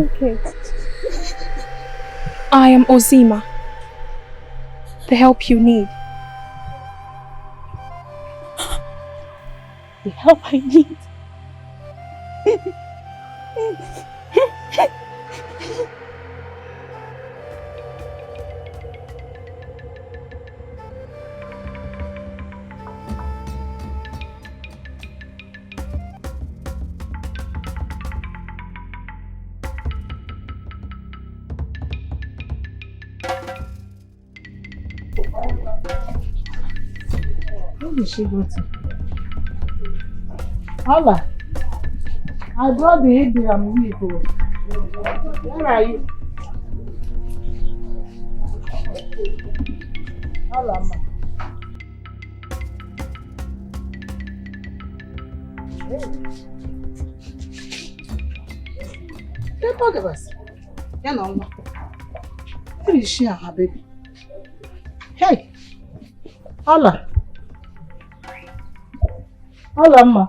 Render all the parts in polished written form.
okay. I am Ozima. The help you need. The help I need. Where did she go to? Hola. I brought the Indian people. Where are you? Hola, ma. Hey, both of us. You know, where is she and her baby? Hey. Hola. Hola, ma.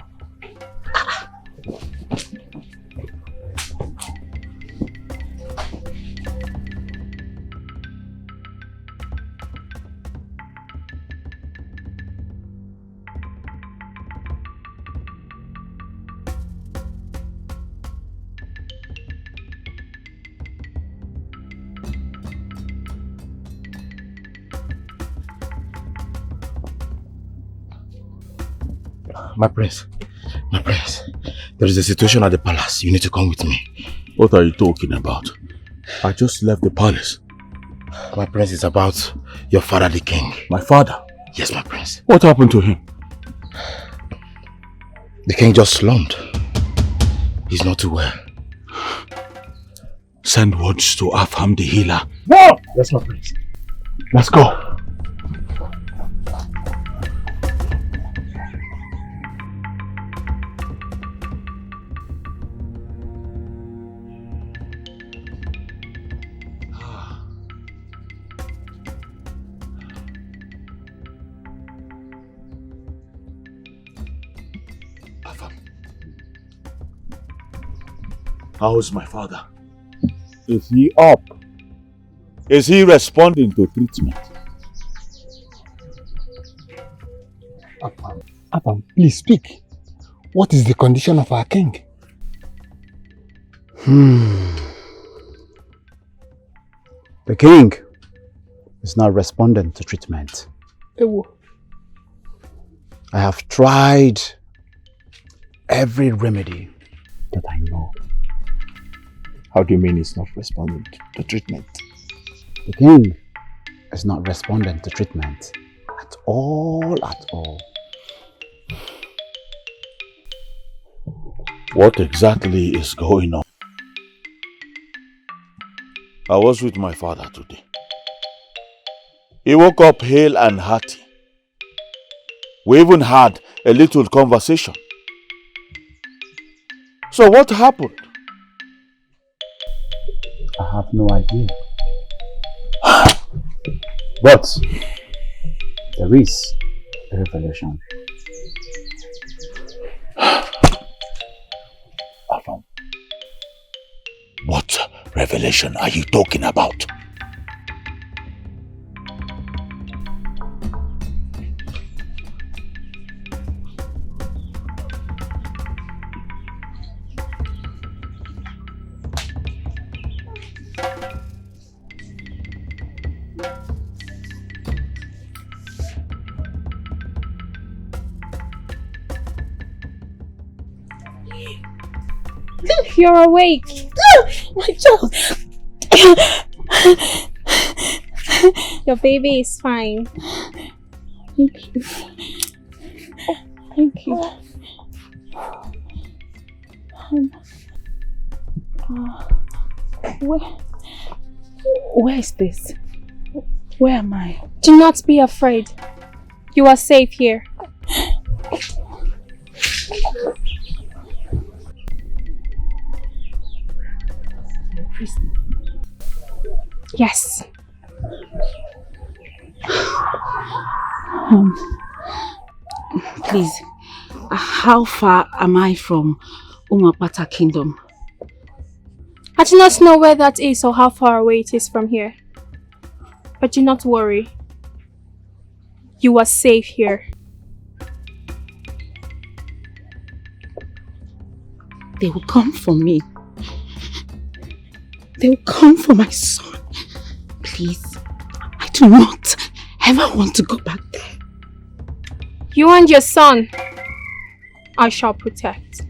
My prince, there is a situation at the palace. You need to come with me. What are you talking about? I just left the palace. My prince, is about your father, the king. My father? Yes, my prince. What happened to him? The king just slumped. He's not too well. Send words to Afham the healer. Whoa! Yes, my prince. Let's go. How is my father? Is he up? Is he responding to treatment? Apam, please speak. What is the condition of our king? The king is not responding to treatment. I have tried every remedy that I know. How do you mean he's not responding to treatment? The king is not responding to treatment at all, at all. What exactly is going on? I was with my father today. He woke up hale and hearty. We even had a little conversation. So what happened? I have no idea. But there is a revelation. What revelation are you talking about? You're awake. My child. Your baby is fine. Thank you. Oh, thank you. Where is this? Where am I? Do not be afraid. You are safe here. Yes. Please, how far am I from Umapata Kingdom? I do not know where that is or how far away it is from here. But do not worry. You are safe here. They will come for me. They will come for my son. Please, I do not ever want to go back there. You and your son, I shall protect.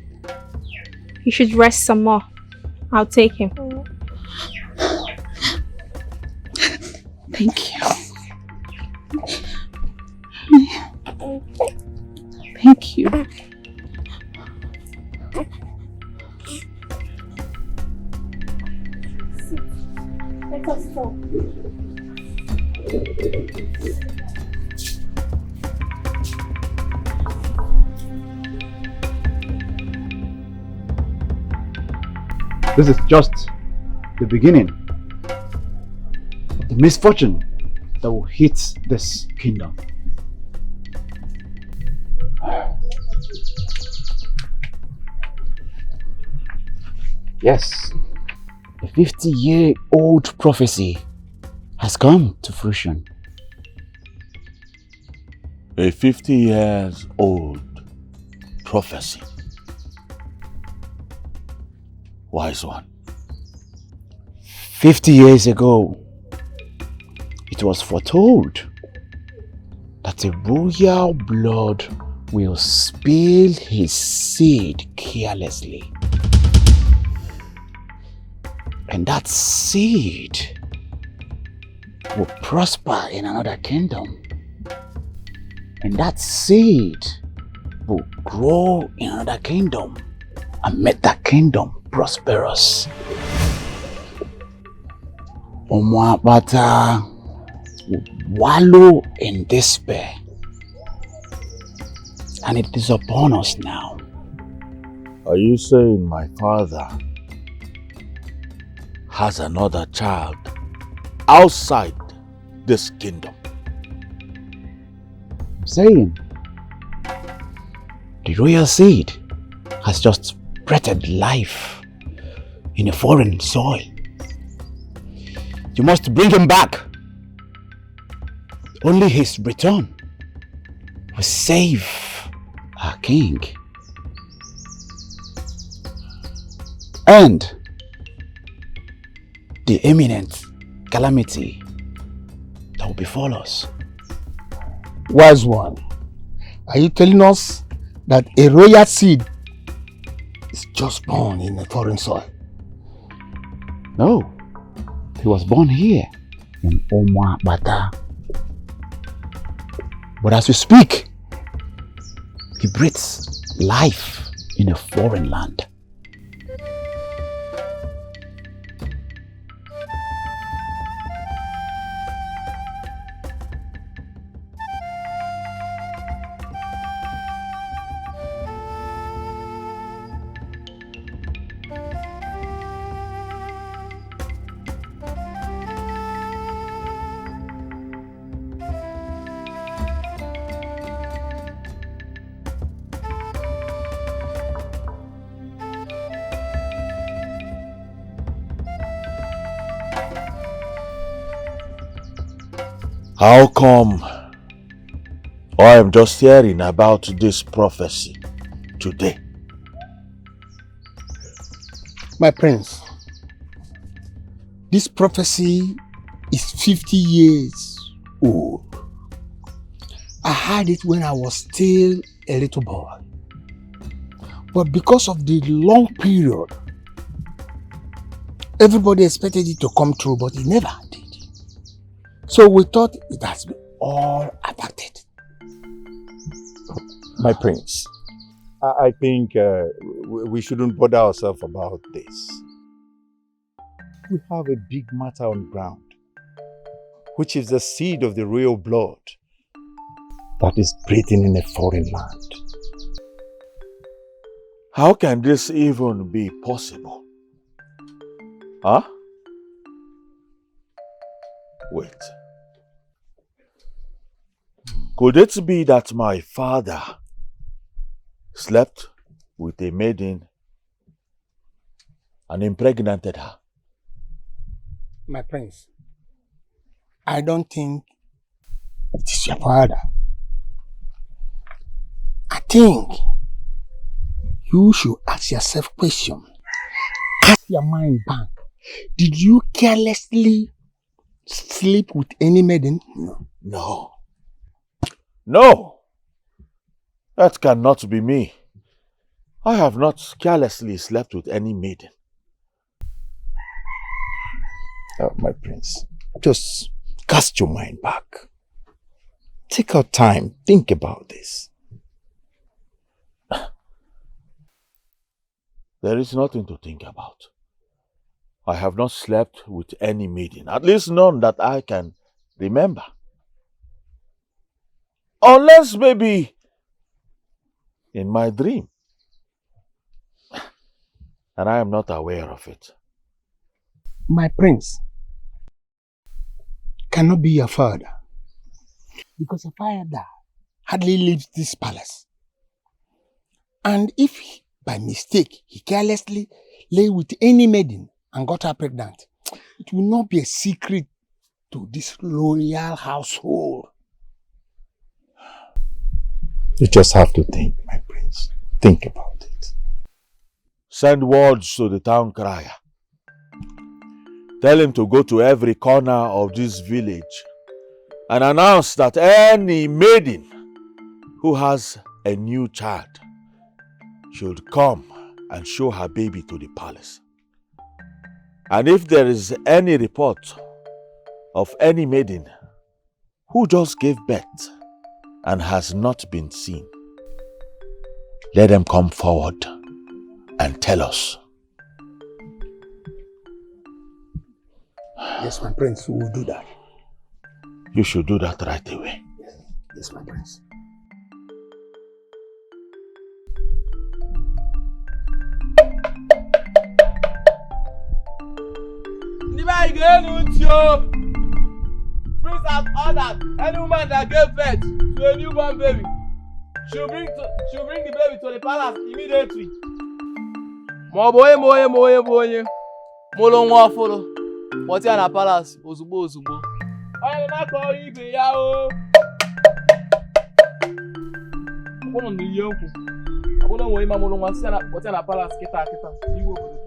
You should rest some more. I'll take him. Thank you. Thank you. Let us talk. This is just the beginning of the misfortune that will hit this kingdom. Yes, a 50-year-old prophecy has come to fruition. A 50 years old prophecy. Wise one. 50 years ago, it was foretold that the royal blood will spill his seed carelessly. And that seed will prosper in another kingdom. And that seed will grow in another kingdom and make that kingdom prosperous. Omoabata will wallow in despair. And it is upon us now. Are you saying my father has another child outside this kingdom? I'm saying the royal seed has just breathed life in a foreign soil. You must bring him back. Only his return will save our king. And the imminent calamity that will befall us. Wise one, are you telling us that a royal seed is just born in a foreign soil? No, he was born here in Omoabata. But as we speak, he breathes life in a foreign land. How come I am just hearing about this prophecy today? My prince, this prophecy is 50 years old. I heard it when I was still a little boy. But because of the long period, everybody expected it to come true, but it never did. So we thought it has been all adapted. My prince, I think we shouldn't bother ourselves about this. We have a big matter on ground, which is the seed of the royal blood that is breathing in a foreign land. How can this even be possible? Huh? Wait. Could it be that my father slept with a maiden and impregnated her? My prince, I don't think it is your father. I think you should ask yourself question. Cast your mind back. Did you carelessly sleep with any maiden? No. No. No! That cannot be me. I have not carelessly slept with any maiden. My prince, just cast your mind back. Take our time, think about this. There is nothing to think about. I have not slept with any maiden, at least none that I can remember. Unless maybe in my dream. And I am not aware of it. My prince cannot be your father. Because a father hardly leaves this palace. And if by mistake he carelessly lay with any maiden and got her pregnant, it will not be a secret to this royal household. You just have to think, my prince. Think about it. Send words to the town crier. Tell him to go to every corner of this village and announce that any maiden who has a new child should come and show her baby to the palace. And if there is any report of any maiden who just gave birth and has not been seen, let them come forward and tell us. Yes, my prince, we will do that. You should do that right away. Yes, my prince. Prince has ordered any woman that gave birth to a newborn baby should bring the baby to the palace immediately. Moboye molo nwa ọfụrụ kpọta ya na palace ozugbo. Onye na-akọ ibe ya o. Ọkwụnụ na ihe okwu. Ọkwụnụ nwe ịma molo nwa si na kpọta ya na palace kịta iwe obodo.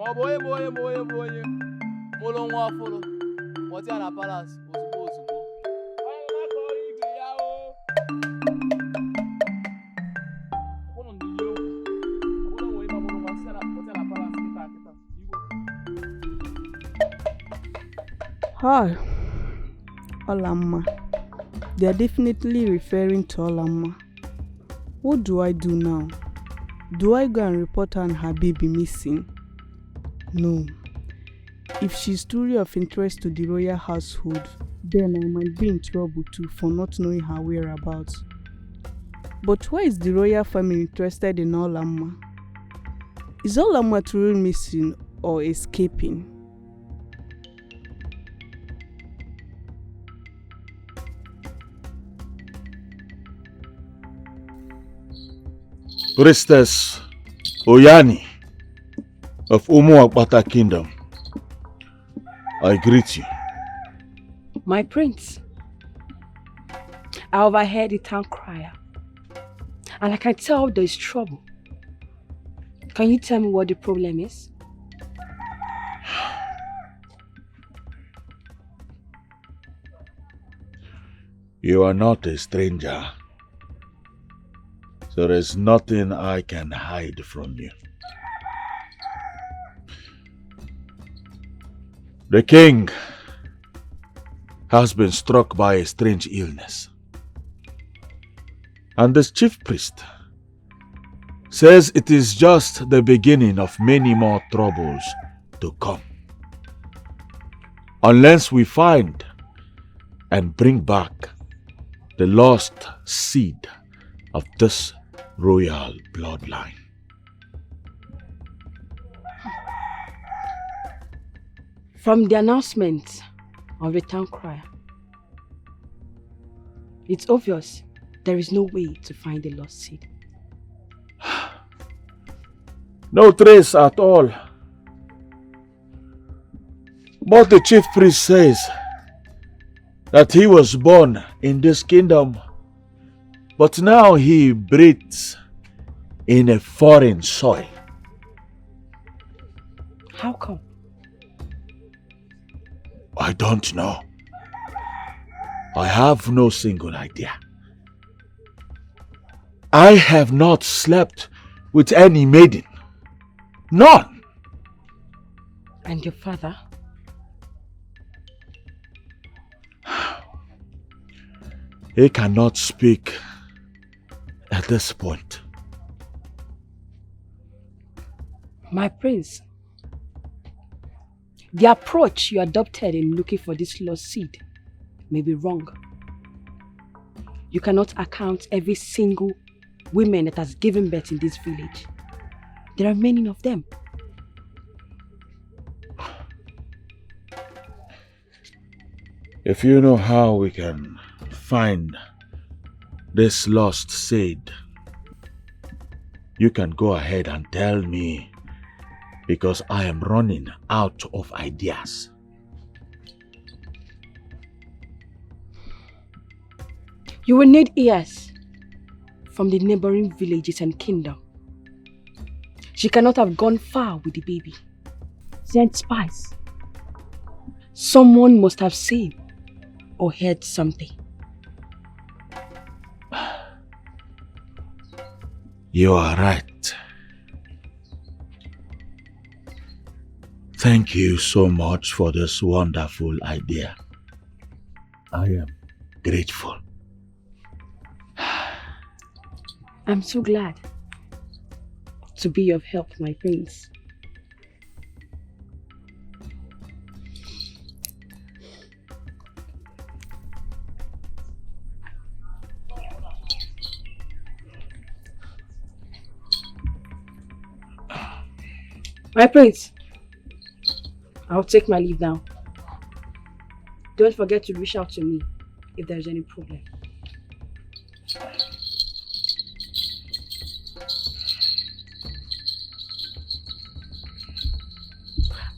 Moboye molo nwa ọfụrụ kpọta ya na palace ozugbo. Onye na-akọ ibe ya o. Ọkwụnụ na ihe okwu. Ọkwụnụ nwe ịma molo nwa si na kpọta ya na palace kịta Hi, Olamma. They are definitely referring to Olamma. What do I do now? Do I go and report her and her baby missing? No. If she's truly of interest to the royal household, then I might be in trouble too for not knowing her whereabouts. But why is the royal family interested in Olamma? Is Olamma truly missing or escaping? Priestess Oyani of Umuakbata Kingdom, I greet you. My prince, I overheard the town crier, and I can tell there is trouble. Can you tell me what the problem is? You are not a stranger, so there is nothing I can hide from you. The king has been struck by a strange illness, and the chief priest says it is just the beginning of many more troubles to come. Unless we find and bring back the lost seed of this royal bloodline. From the announcement of the town crier, it's obvious there is no way to find the lost seed. No trace at all. But the chief priest says that he was born in this kingdom, but now he breathes in a foreign soil. How come? I don't know. I have no single idea. I have not slept with any maiden. None. And your father? He cannot speak at this point. My prince, the approach you adopted in looking for this lost seed may be wrong. You cannot account every single woman that has given birth in this village. There are many of them. If you know how we can find this lost seed, you can go ahead and tell me, because I am running out of ideas. You will need ears from the neighboring villages and kingdom. She cannot have gone far with the baby. Sent spies. Someone must have seen or heard something. You are right. Thank you so much for this wonderful idea. I am grateful. I'm so glad to be of help, my prince. My prince, I'll take my leave now. Don't forget to reach out to me if there's any problem.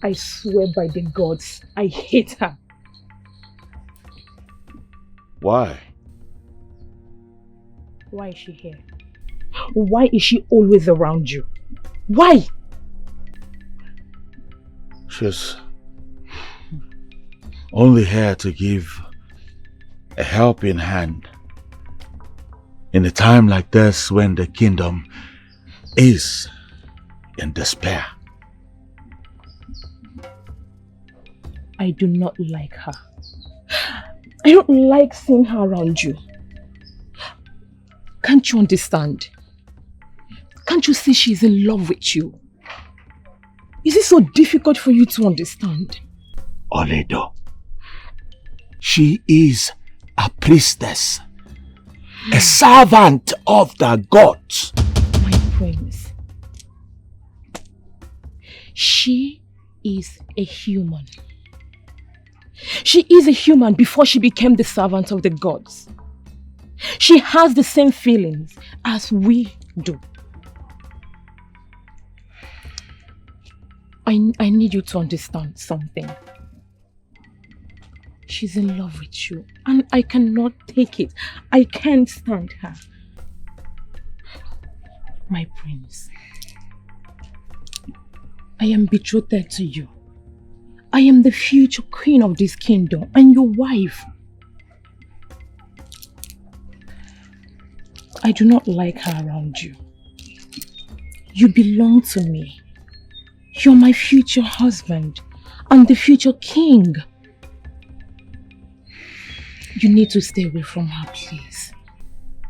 I swear by the gods, I hate her. Why? Why is she here? Why is she always around you? Why? She's only here to give a helping hand in a time like this when the kingdom is in despair. I do not like her. I don't like seeing her around you. Can't you understand? Can't you see she's in love with you? Is it so difficult for you to understand? Oledo, she is a priestess, a servant of the gods. My prince, she is a human. She is a human before she became the servant of the gods. She has the same feelings as we do. I need you to understand something. She's in love with you and I cannot take it. I can't stand her. My prince, I am betrothed to you. I am the future queen of this kingdom and your wife. I do not like her around you. You belong to me. You're my future husband and the future king. You need to stay away from her, please.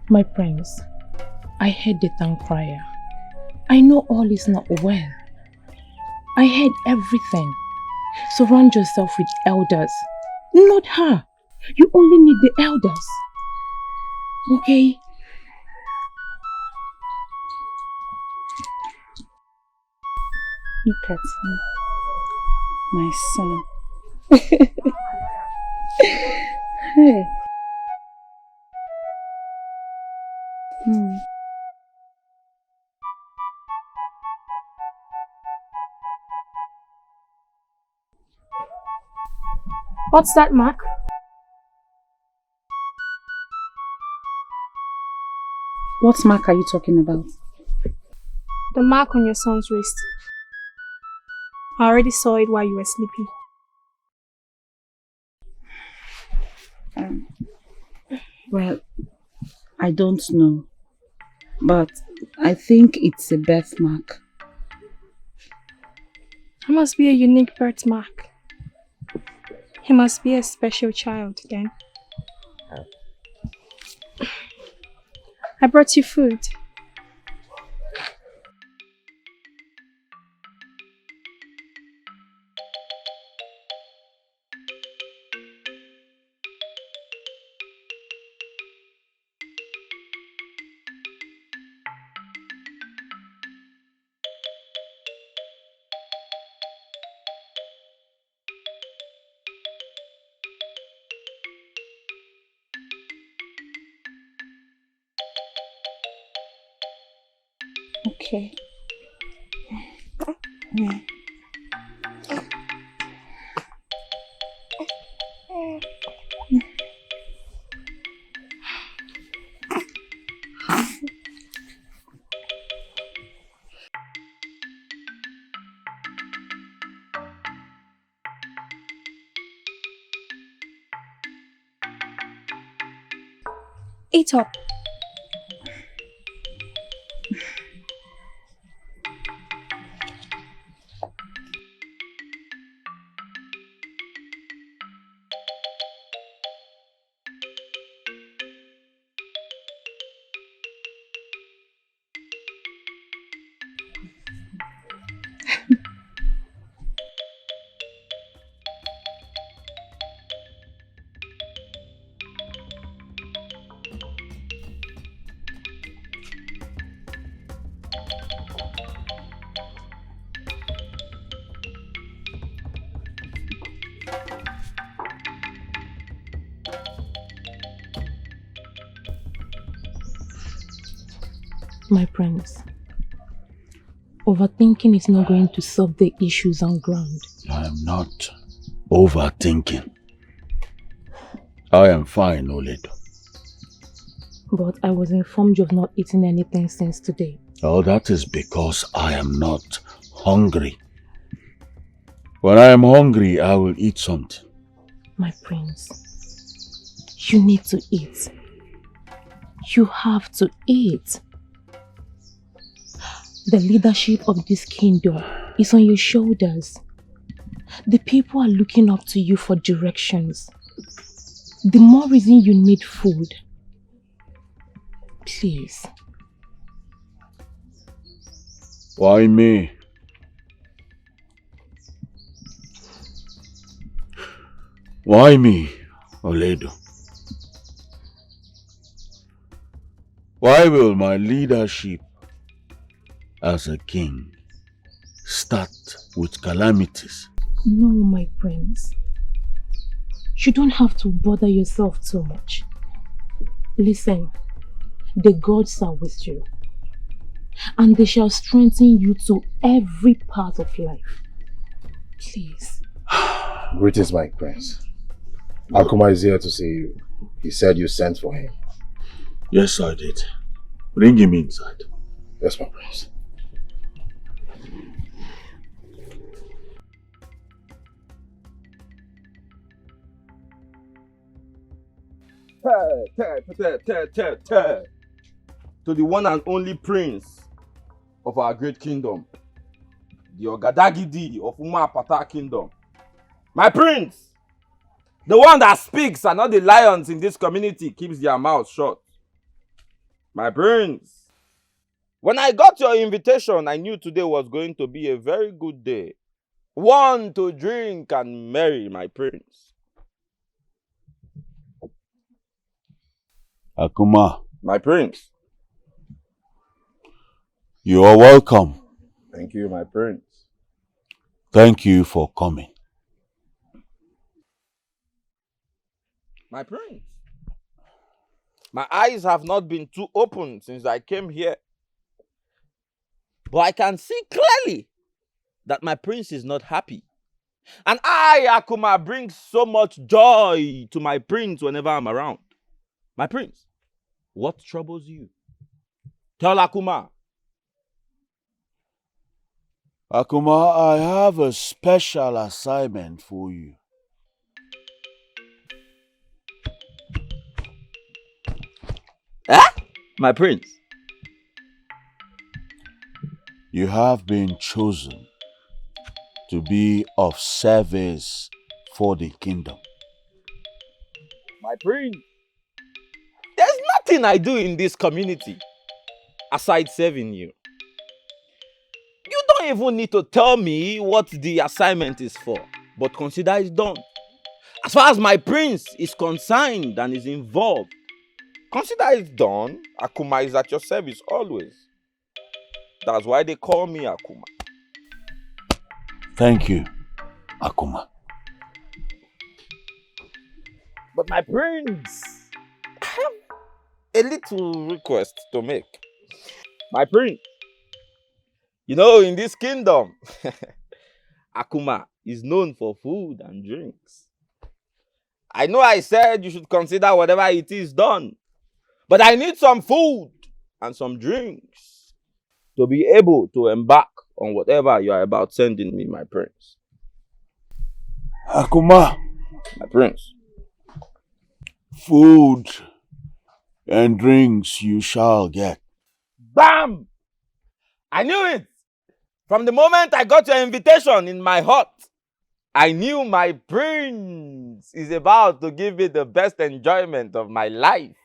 My prince, I heard the town crier. I know all is not well. I heard everything. Surround yourself with elders, not her. You only need the elders. Okay? Look at him. My son. Hey. What's that, Mark? What mark are you talking about? The mark on your son's wrist. I already saw it while you were sleeping. Well, I don't know. But I think it's a birthmark. It must be a unique birthmark. He must be a special child then. I brought you food. Okay. Eat up. My prince, overthinking is not going to solve the issues on ground. I am not overthinking. I am fine, Oledo. But I was informed you've not eaten anything since today. Oh, that is because I am not hungry. When I am hungry, I will eat something. My prince, you need to eat. You have to eat. The leadership of this kingdom is on your shoulders. The people are looking up to you for directions. The more reason you need food. Please. Why me? Why me, Oledo? Why will my leadership as a king start with calamities? No, my prince. You don't have to bother yourself too much. Listen, the gods are with you, and they shall strengthen you to every part of life. Please. Greetings, my prince. Akuma is here to see you. He said you sent for him. Yes, I did. Bring him inside. Yes, my prince. To the one and only prince of our great kingdom, the Ogadagidi of Umapata kingdom. My prince, the one that speaks and not the lions in this community keeps their mouths shut. My prince, when I got your invitation, I knew today was going to be a very good day. One to drink and marry, my prince. Akuma, My prince. you are welcome. Thank you, my prince. Thank you for coming. My prince. My eyes have not been too open since I came here. But I can see clearly that my prince is not happy. And I, Akuma, bring so much joy to my prince whenever I'm around. My prince, what troubles you? Tell Akuma. Akuma, I have a special assignment for you. My prince. You have been chosen to be of service for the kingdom. My prince. There's nothing I do in this community aside serving you. You don't even need to tell me what the assignment is for, but consider it done. As far as my prince is concerned and is involved, consider it done. Akuma is at your service always. That's why they call me Akuma. Thank you, Akuma. But my prince, I have a little request to make. My prince, you know, in this kingdom, Akuma is known for food and drinks. I know I said you should consider whatever it is done, but I need some food and some drinks to be able to embark on whatever you are about sending me, my prince. Akuma, my prince. Food and drinks you shall get. Bam! I knew it! From the moment I got your invitation in my heart, I knew my prince is about to give me the best enjoyment of my life.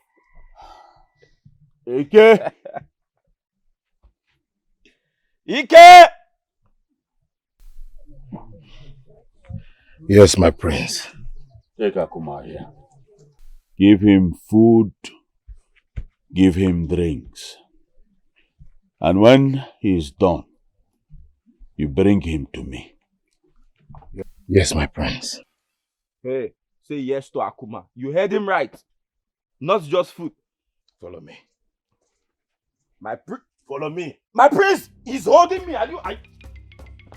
Ike! Ike! Yes, my prince. Take Akuma here. Give him food, give him drinks. And when he is done, you bring him to me. Yes, my prince. Hey, say yes to Akuma. You heard him right. Not just food. Follow me. Follow me. My prince, he's holding me.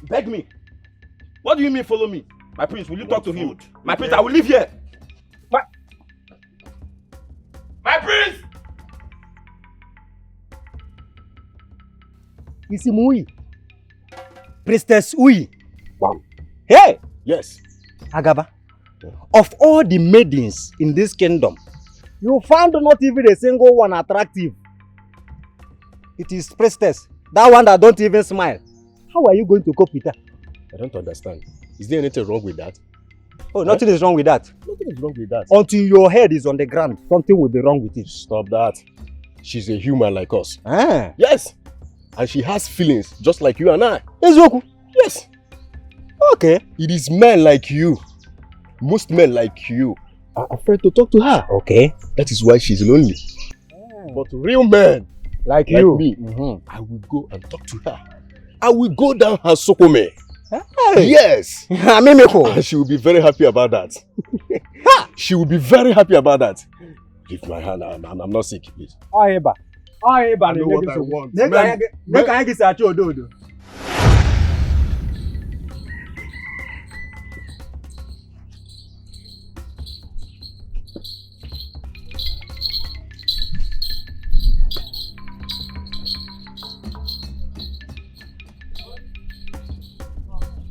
Beg me. What do you mean follow me? My prince, will you talk to him? My prince, I will live here. My prince! Isi Mui. Priestess Ui. Wow. Hey! Yes. Agaba, of all the maidens in this kingdom, you found not even a single one attractive. It is priestess, that one that don't even smile. How are you going to cope with her? I don't understand. Is there anything wrong with that? Oh, nothing is wrong with that. Nothing is wrong with that. Until your head is on the ground, something will be wrong with it. Stop that. She's a human like us. Ah. Yes. And she has feelings just like you and I. Ezoku. Yes. Okay. It is men like you. Most men like you are afraid to talk to her. Okay. That is why she's lonely. But real men like you, me, I will go and talk to her. I will go down her sokome. Hey. Yes. And she will be very happy about that. She will be very happy about that. Give my hand. I'm not sick, please. I know what I want.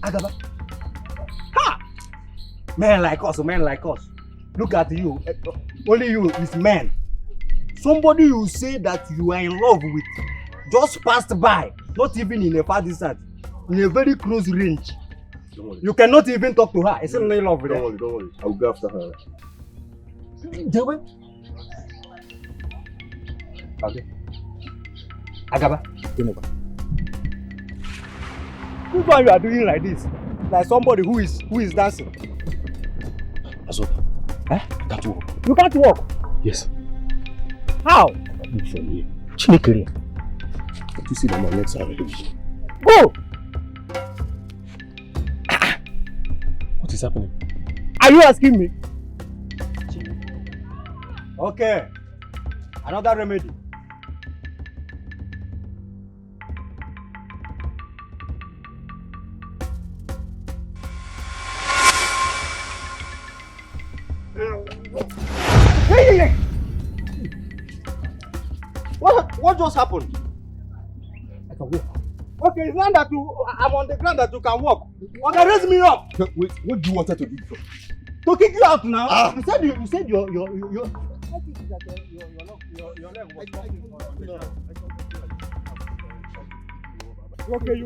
Agaba. Ha! Men like us, men like us. Look at you. Only you is men. Somebody you say that you are in love with just passed by, not even in a far distance, in a very close range. You cannot even talk to her. It's not in love with her. Don't worry. I will go after her. Okay. Agaba, this one you are doing like this, like somebody who is dancing. Aso, eh? I can't walk. You can't walk. Yes. How? Move from here. Chinekere. Don't you see that my legs are heavy? Go! What is happening? Are you asking me? Okay. Another remedy. Hey! What just happened? I can walk. Okay, it's not that I'm on the ground that you can walk. Okay, raise me up. Wait, what do you want her to do? To kick you out now. Ah. You said your leg was okay,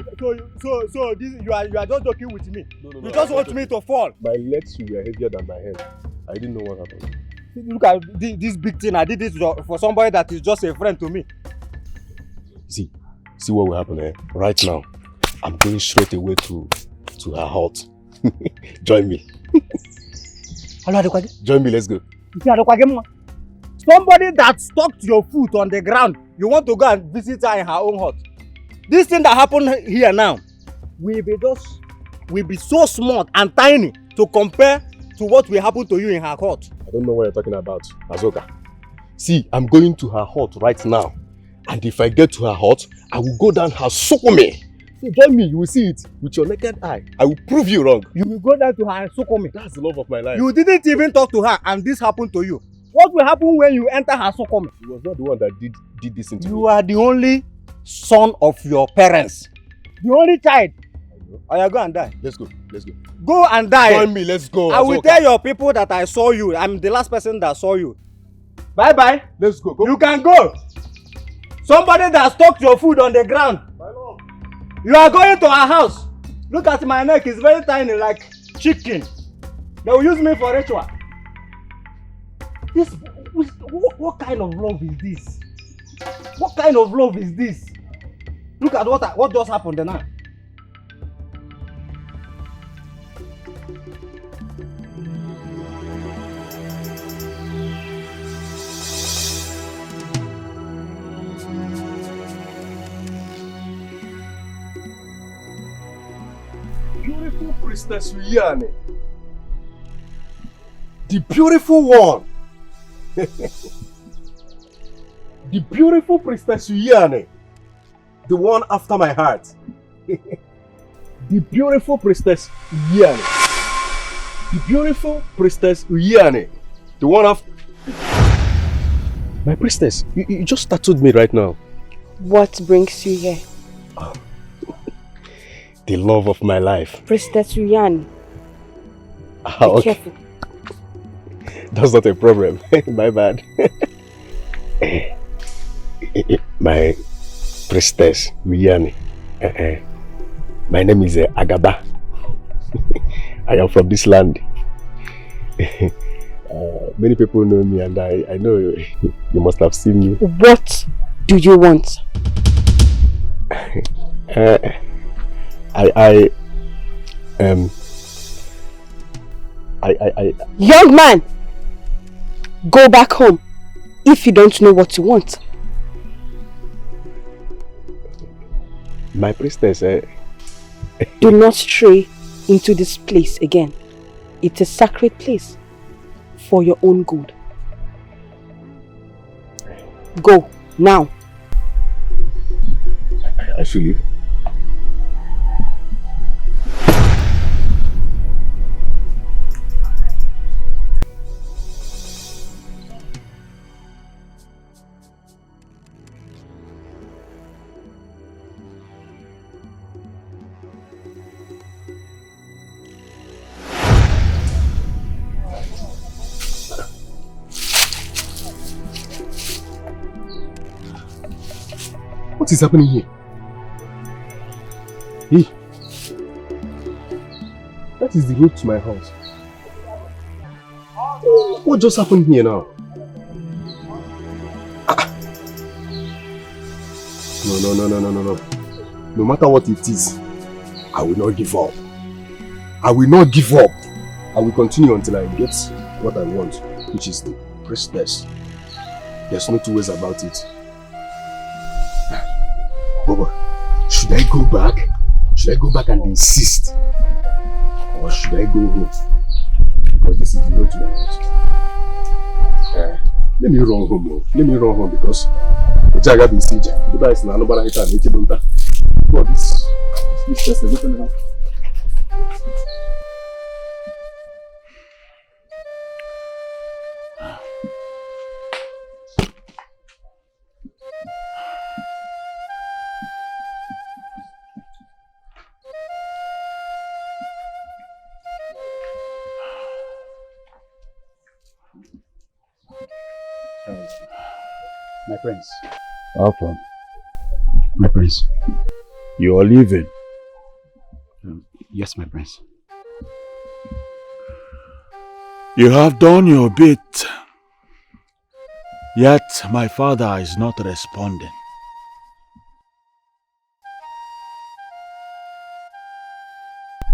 so this you are just joking with me. No, You just want me to fall. My legs were heavier than my head. I didn't know what happened. Look at this big thing. I did this for somebody that is just a friend to me. See what will happen here. Right now, I'm going straight away to her hut. Join me. Join me, let's go. Somebody that stuck your foot on the ground, you want to go and visit her in her own hut. This thing that happened here now will be so small and tiny to compare to what will happen to you in her hut. I don't know what you're talking about, Azoka. See, I'm going to her hut right now. And if I get to her hut, I will go down her sokome. So join me, you will see it with your naked eye. I will prove you wrong. You will go down to her sokome. That's the love of my life. You didn't even talk to her and this happened to you. What will happen when you enter her sokome? She was not the one that did this into me. You are the only son of your parents. The only child. Oh, go and die. Let's go. Go and die. Join me, let's go. I will tell your people that I saw you. I'm the last person that saw you. Bye. Let's go. You can go. Somebody that stuck your food on the ground. You are going to our house. Look at my neck, it's very tiny like chicken. They will use me for ritual. What kind of love is this? What kind of love is this? Look at what just happened now. Beautiful priestess Riane. The beautiful one. The beautiful priestess Riane. The one after my heart. The beautiful priestess Riane. The beautiful priestess Riane. The one after... My priestess, you just tattooed me right now. What brings you here? The love of my life. Priestess Riane. Be careful. That's not a problem. My bad. My priestess Riane. My name is Agaba. I am from this land. Many people know me and I know you must have seen me. What do you want? Young man, go back home if you don't know what you want. My priestess, Do not stray into this place again. It's a sacred place for your own good. Go now. I should leave. What is happening here? Hey, that is the road to my house. What just happened here now? No. No matter what it is, I will not give up. I will not give up. I will continue until I get what I want, which is the priestess. There's no two ways about it. Baba, should I go back? Should I go back and insist? Or should I go home? Because this is the road to my house. Let me run home. Let me run home because Jaga be Sija. The guys now nobody hit and hit bunta. God, this person is looking around. My prince. Alpha, My prince. you are leaving. Yes, my prince. You have done your bit. Yet my father is not responding.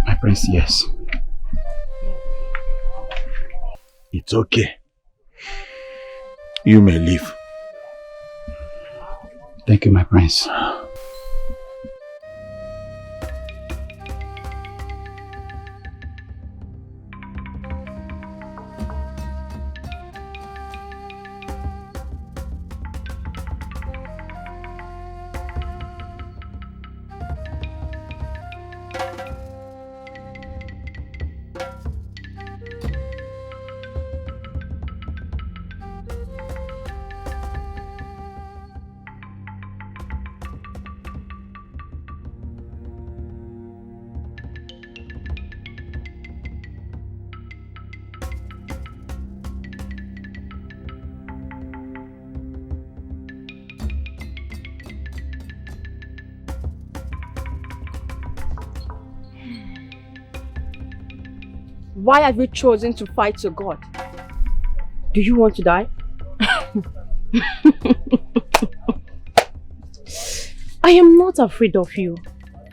My prince, yes. It's okay. You may leave. Thank you, my prince. Why have you chosen to fight your God? Do you want to die? I am not afraid of you.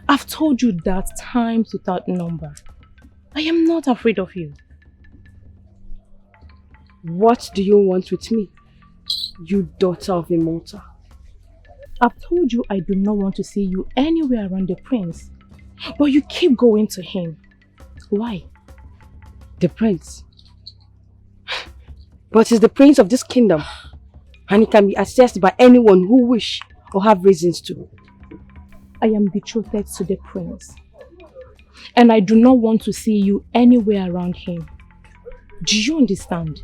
I've told you that times without number. I am not afraid of you. What do you want with me, you daughter of a mortal? I've told you I do not want to see you anywhere around the prince. But you keep going to him. Why? The prince? But he's the prince of this kingdom. And he can be accessed by anyone who wish or have reasons to. I am betrothed to the prince. And I do not want to see you anywhere around him. Do you understand?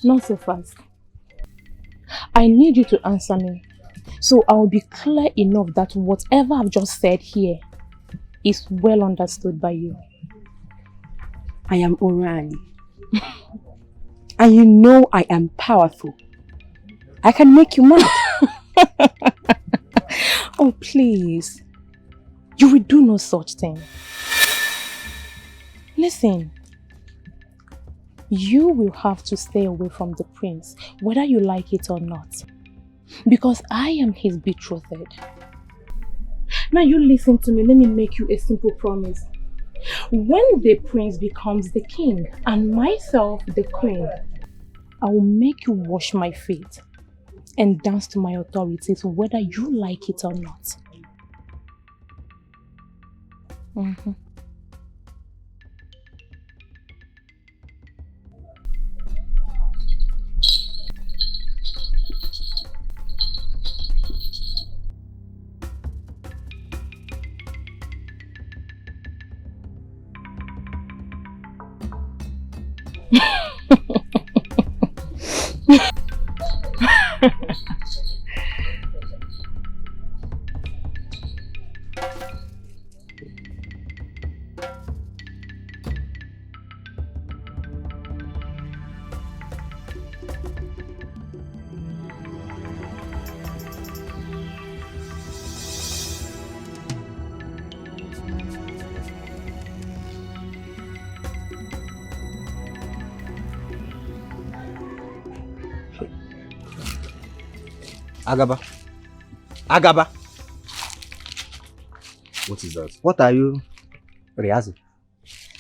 Not so fast. I need you to answer me. So I will be clear enough that whatever I've just said here is well understood by you. I am Orani. And you know I am powerful. I can make you mad. Oh, please. You will do no such thing. Listen. You will have to stay away from the prince, whether you like it or not. Because I am his betrothed. Now you listen to me, let me make you a simple promise. When the prince becomes the king and myself the queen, I will make you wash my feet and dance to my authorities whether you like it or not. Agaba. Agaba. What is that? What are you rehearsing?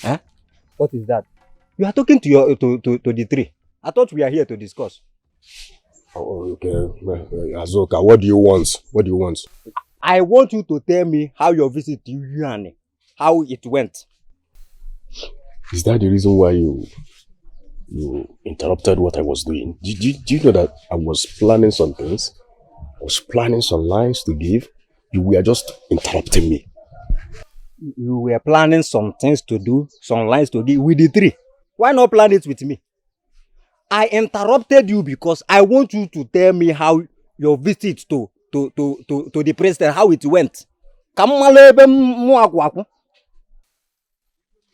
Eh? What is that? You are talking to your to the tree. I thought we are here to discuss. Oh, okay. Azoka, what do you want? What do you want? I want you to tell me how your visit to Yuan, how it went. Is that the reason why you interrupted what I was doing? Do you know that I was planning some things? I was planning some lines to give. You were just interrupting me. You were planning some things to do, some lines to give with the three. Why not plan it with me? I interrupted you because I want you to tell me how your visit to the priestess, how it went.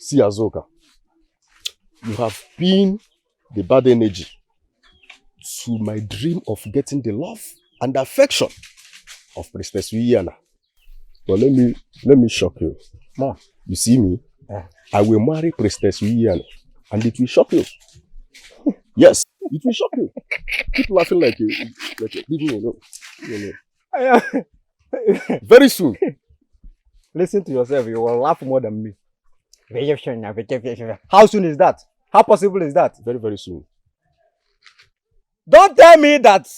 See, Azoka, you have been the bad energy to my dream of getting the love and affection of Priestess Uyana. But let me shock you. More. You see me? I will marry Priestess Uyana, and it will shock you. Yes, it will shock you. Keep laughing like you. Leave me alone. Very soon. Listen to yourself. You will laugh more than me. How soon is that? How possible is that? Very, very soon. Don't tell me that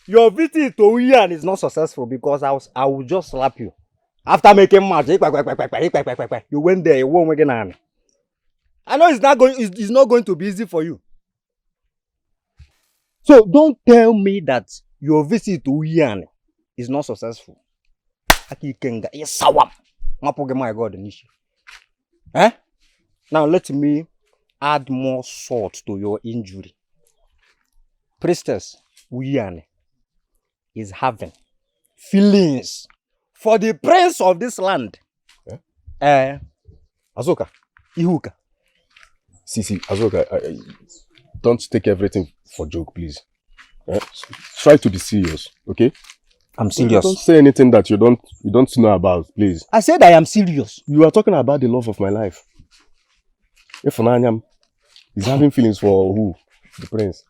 your visit to Uyan is not successful because I will just slap you. After making match, you went there, you won't make it. I know it's not going to be easy for you. So don't tell me that your visit to Uyan is not successful. My God, eh? Now let me add more salt to your injury. Priestess Uyan is having feelings for the prince of this land. Azoka. Ihuka. See, Azoka, don't take everything for joke, please. Try to be serious, okay? I'm serious. Don't say anything that you don't know about, please. I said I am serious. You are talking about the love of my life. If Nanyam is having feelings for who? The prince.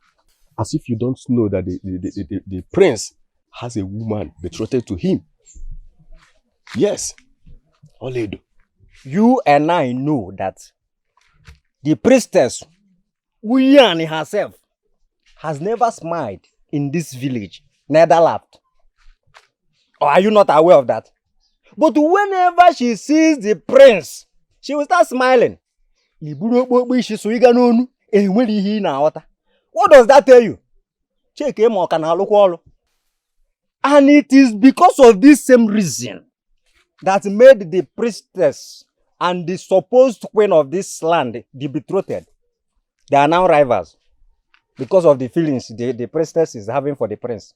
As if you don't know that the prince has a woman betrothed to him. Yes. Oledo. You and I know that the priestess, Uyani herself, has never smiled in this village, neither laughed. Or are you not aware of that? But whenever she sees the prince, she will start smiling. What does that tell you? And it is because of this same reason that made the priestess and the supposed queen of this land the betrothed. They are now rivals because of the feelings the priestess is having for the prince.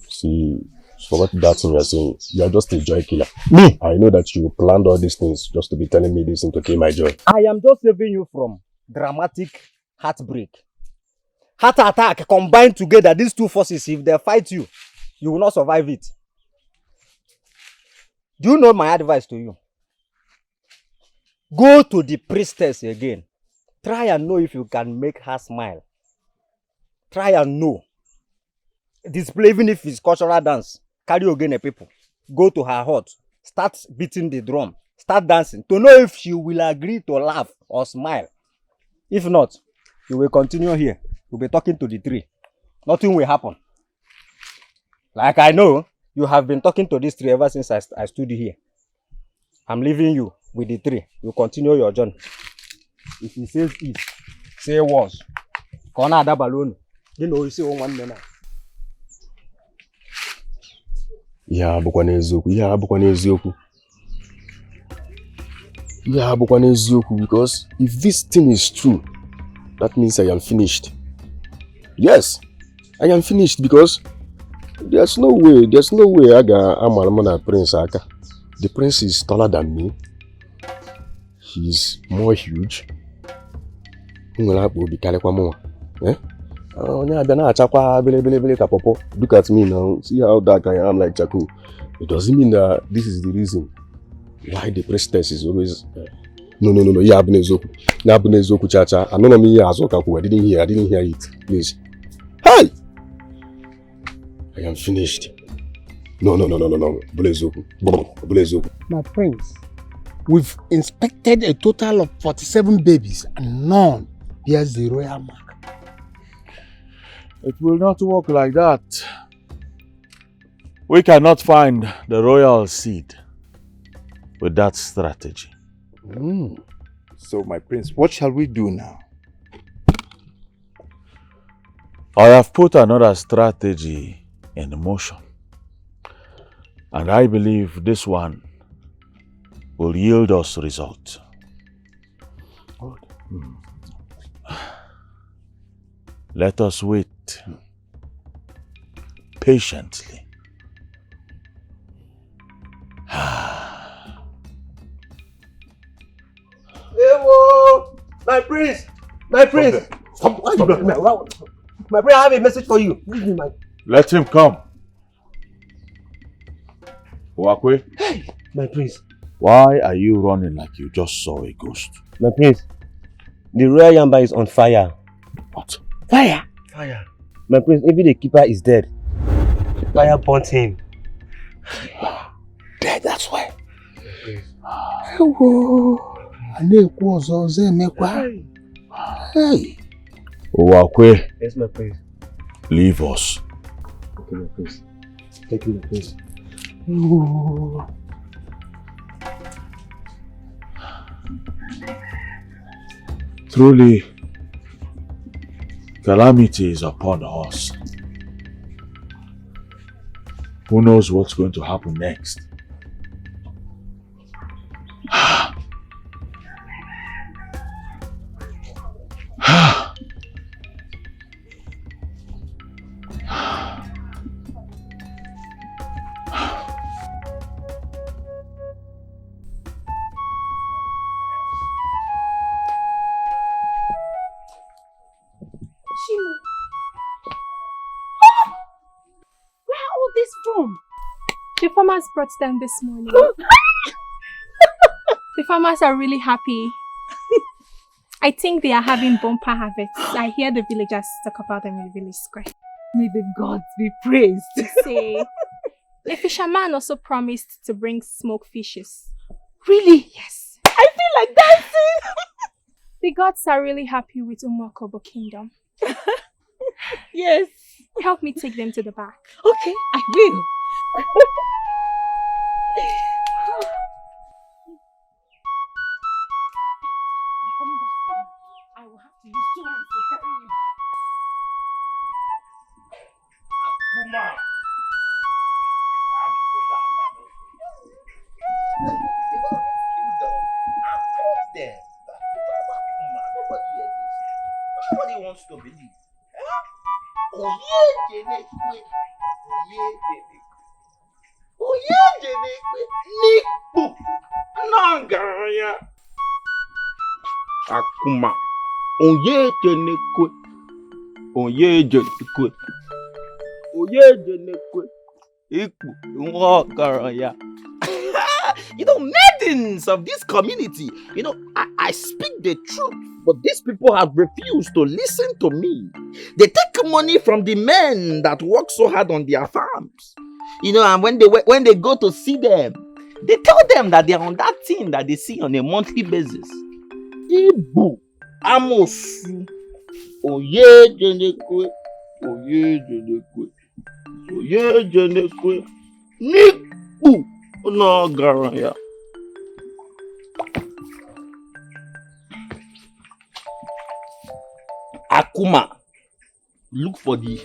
See, forget that thing you're saying. You are just a joy killer. Me? I know that you planned all these things just to be telling me this thing to kill my joy. I am just saving you from dramatic heartbreak. Heart attack combined together, these two forces, if they fight you, you will not survive it. Do you know my advice to you? Go to the priestess again. Try and know if you can make her smile. Try and know. Display, even if it's cultural dance, carry again people. Go to her hut. Start beating the drum. Start dancing to know if she will agree to laugh or smile. If not, you will continue here. You'll be talking to the tree. Nothing will happen. Like I know, you have been talking to this tree ever since I stood here. I'm leaving you with the tree. You continue your journey. If he says east, say was. Corner that balloon. You know you see one man. Ya abụkwa n'eziokwu. Ya abụkwa n'eziokwu. Ya abụkwa n'eziokwu, because if this thing is true, that means I am finished. Yes, I am finished because there's no way I ga Prince Aka. The prince is taller than me. He's more huge. Look at me now. See how dark I am, like charcoal. It doesn't mean that this is the reason why the priestess is always no. Yeah, Abnezoku Chacha. I don't know me Azoka. I didn't hear it. Please. Hey! I am finished. No. Blezoku. My prince, we've inspected a total of 47 babies and none bears the royal mark. It will not work like that. We cannot find the royal seed with that strategy. So, my prince, what shall we do now? I have put another strategy in motion. And I believe this one will yield us results. Let us wait patiently. Ewo! My prince! My prince! Stop My prince, I have a message for you. Let him come. Wakwe, My prince. why are you running like you just saw a ghost? My prince. The royal yamba is on fire. What? Fire? Fire. My prince, even the keeper is dead. Fire burnt him. Dead, that's why. Hey. Wakwe, Yes, my prince. leave us. Okay, my prince. Thank you, my prince. Truly, calamity is upon us. Who knows what's going to happen next? The farmers brought them this morning. The farmers are really happy. I think they are having bumper harvests. I hear the villagers talk about them in the village square. May the gods be praised. Say, a fisherman also promised to bring smoked fishes. Really? Yes. I feel like dancing. The gods are really happy with Umakobo Kingdom. Yes. Help me take them to the back. Okay, I will. I will have to use 2 hands to carry him. Akuma! Nobody wants to believe. Akuma. Oye jenekwe. Oye jenekwe. Oye jenekwe. Ikpu nwagaranya. You know, maidens of this community, you know, I speak the truth, but these people have refused to listen to me. They take money from the men that work so hard on their farms. You know, and when they go to see them, they tell them that they are on that thing that they see on a monthly basis. Ibu, Amosu, Oye jenekwe, Oye jenekwe, Oye jenekwe, Nikbu, no garanya. Akuma, look for the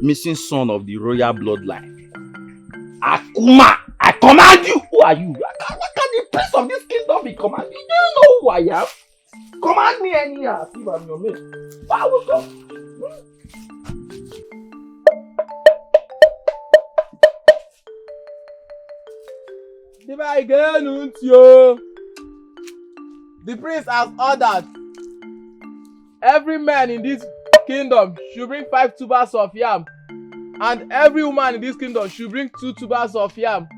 missing son of the royal bloodline. Akuma, I command you. Who are you? Can the prince of this kingdom be commanded? Do you know who I am? Command me anyhow. See if I'm your mate. I will go. The prince has ordered every man in this kingdom should bring 5 tubers of yam, and every woman in this kingdom should bring 2 tubers of yam.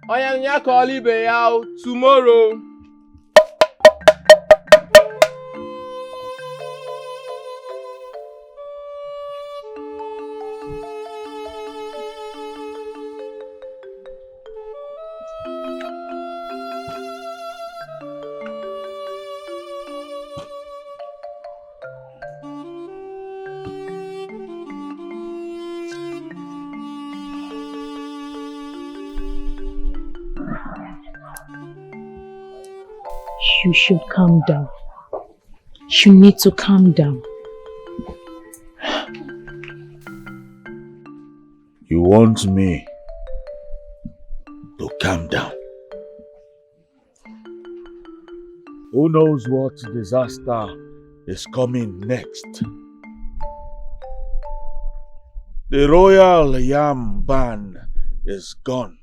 Oyanya koli beyao tomorrow. You should calm down. You need to calm down. You want me to calm down? Who knows what disaster is coming next? The royal yam ban is gone.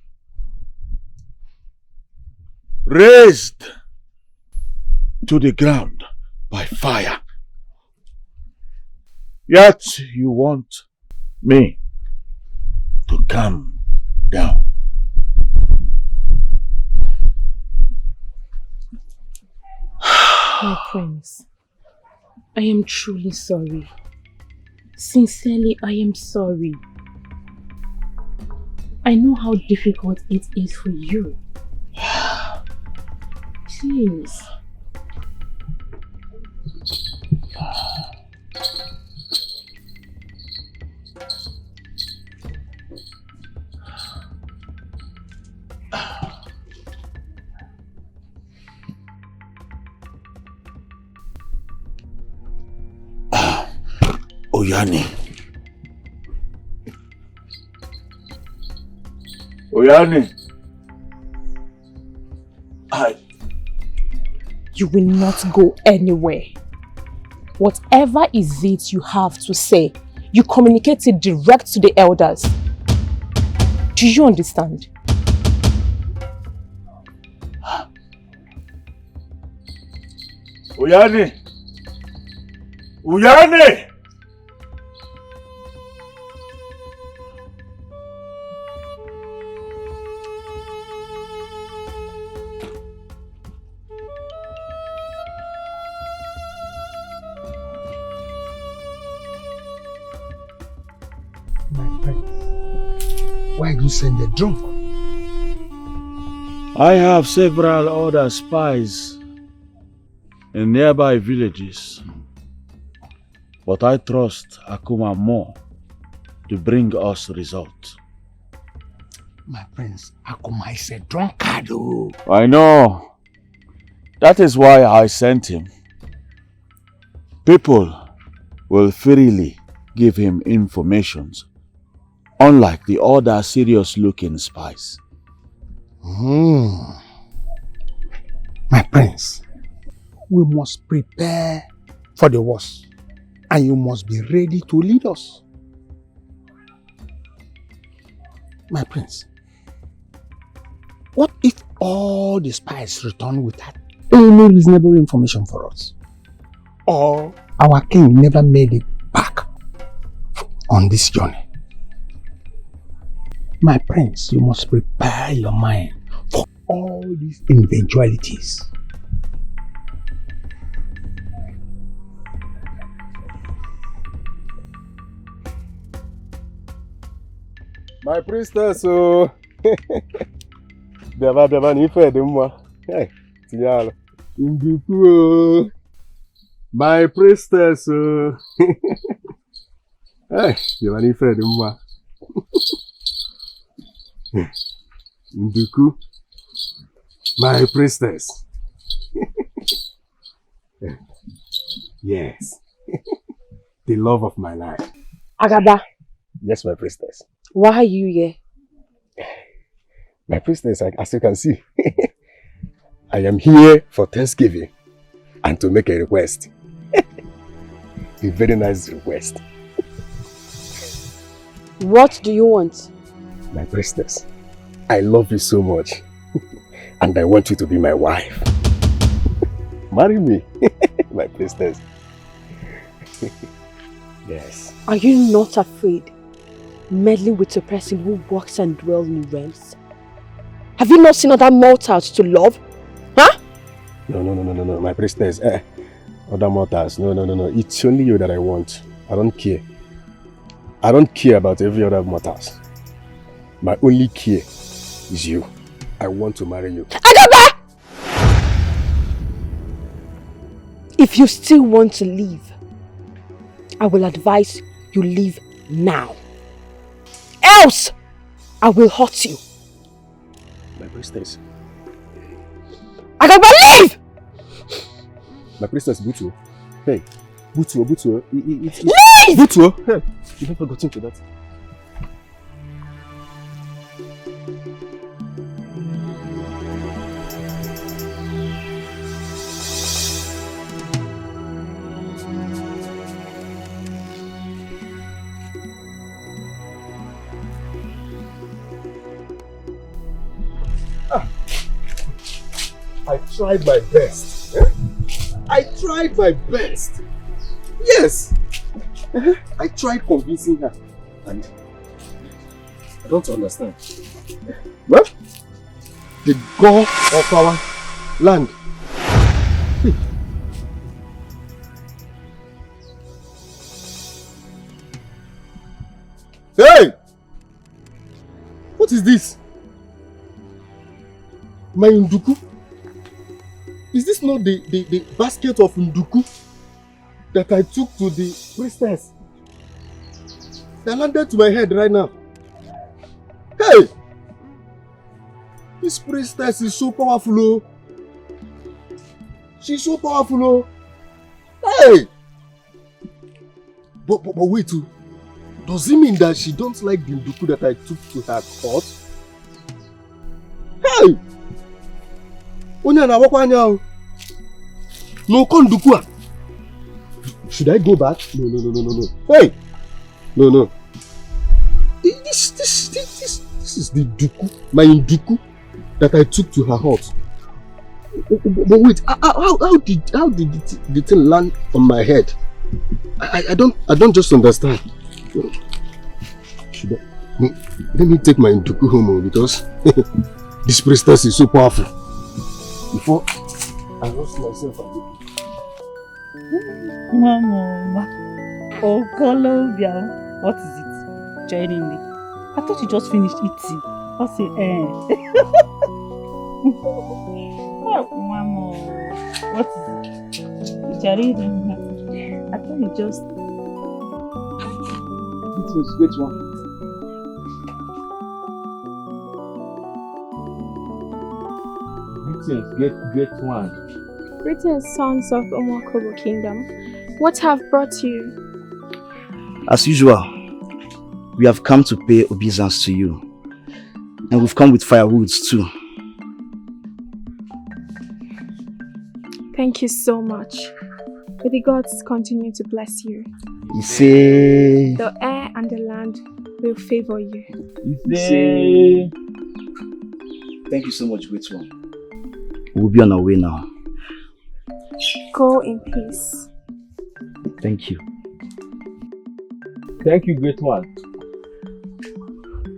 Razed to the ground by fire. Yet you want me to calm down. My prince, I am truly sorry. Sincerely, I am sorry. I know how difficult it is for you. Please. Oyani. Oyani. You will not go anywhere. Whatever is it you have to say, you communicate it direct to the elders. Do you understand? Oyani. Oyani. Why do you send a drunk? I have several other spies in nearby villages, but I trust Akuma more to bring us results. My prince, Akuma is a drunkard. I know. That is why I sent him. People will freely give him information, unlike the other serious-looking spies. My prince, we must prepare for the worst, and you must be ready to lead us. My prince, what if all the spies return without any reasonable information for us? Or our king never made it back on this journey? My prince, you must prepare your mind for all these eventualities. My priestess, oh. Beba, ni fe de moi. Hey, tiala. Induku. My priestess, oh. Hey, beba ni fe de moi. Nduku, my priestess. Yes, the love of my life. Agaba. Yes, my priestess. Why are you here? My priestess, as you can see, I am here for Thanksgiving and to make a request. A very nice request. What do you want? My priestess, I love you so much and I want you to be my wife. Marry me, my priestess. Yes. Are you not afraid meddling with a person who walks and dwells in realms? Have you not seen other mortals to love? Huh? No, my priestess. Other mortals. No. It's only you that I want. I don't care. I don't care about every other mortals. My only care is you. I want to marry you. Agaba! If you still want to leave, I will advise you leave now. Else, I will hurt you. My priestess. Agaba, leave! My priestess Butuo. Hey, Butuo. It's Leave! Butuo. Hey, you never got into that. I tried my best. I tried my best. Yes. I tried convincing her. And I don't understand. Well, the god of our land. Hey! What is this? My nduku? Is this not the basket of nduku that I took to the priestess? That landed to my head right now. Hey! This priestess is so powerful, oh. She's so powerful, oh. Hey! But wait, oh. Does it mean that she don't like the nduku that I took to her court? Hey! No, konduku. Should I go back? No. Hey! No. This is the duku, my nduku that I took to her hut. But wait, how did the thing land on my head? I don't just understand. Should I? Let me take my nduku home because this priestess is so powerful. Before I lost myself again. Mama, oh Colombia, what is it? Genuinely, I thought you just finished eating. I say, oh, Mama, what is it? Genuinely, I thought you just. Which one? Great one. Greetings, sons of Omokobo Kingdom. What have brought you? As usual, we have come to pay obeisance to you. And we've come with firewoods too. Thank you so much. May the gods continue to bless you. You say... The air and the land will favor you. You say... Thank you so much, great one. We'll be on our way now. Go in peace. Thank you. Thank you, great one.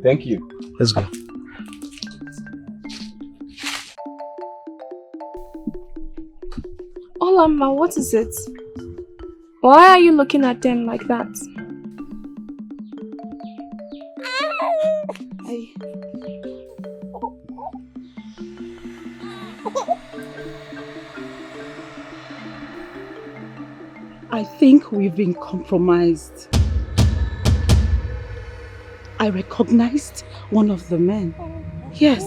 Thank you. Let's go. Olama, what is it? Why are you looking at them like that? I think we've been compromised. I recognized one of the men. Yes,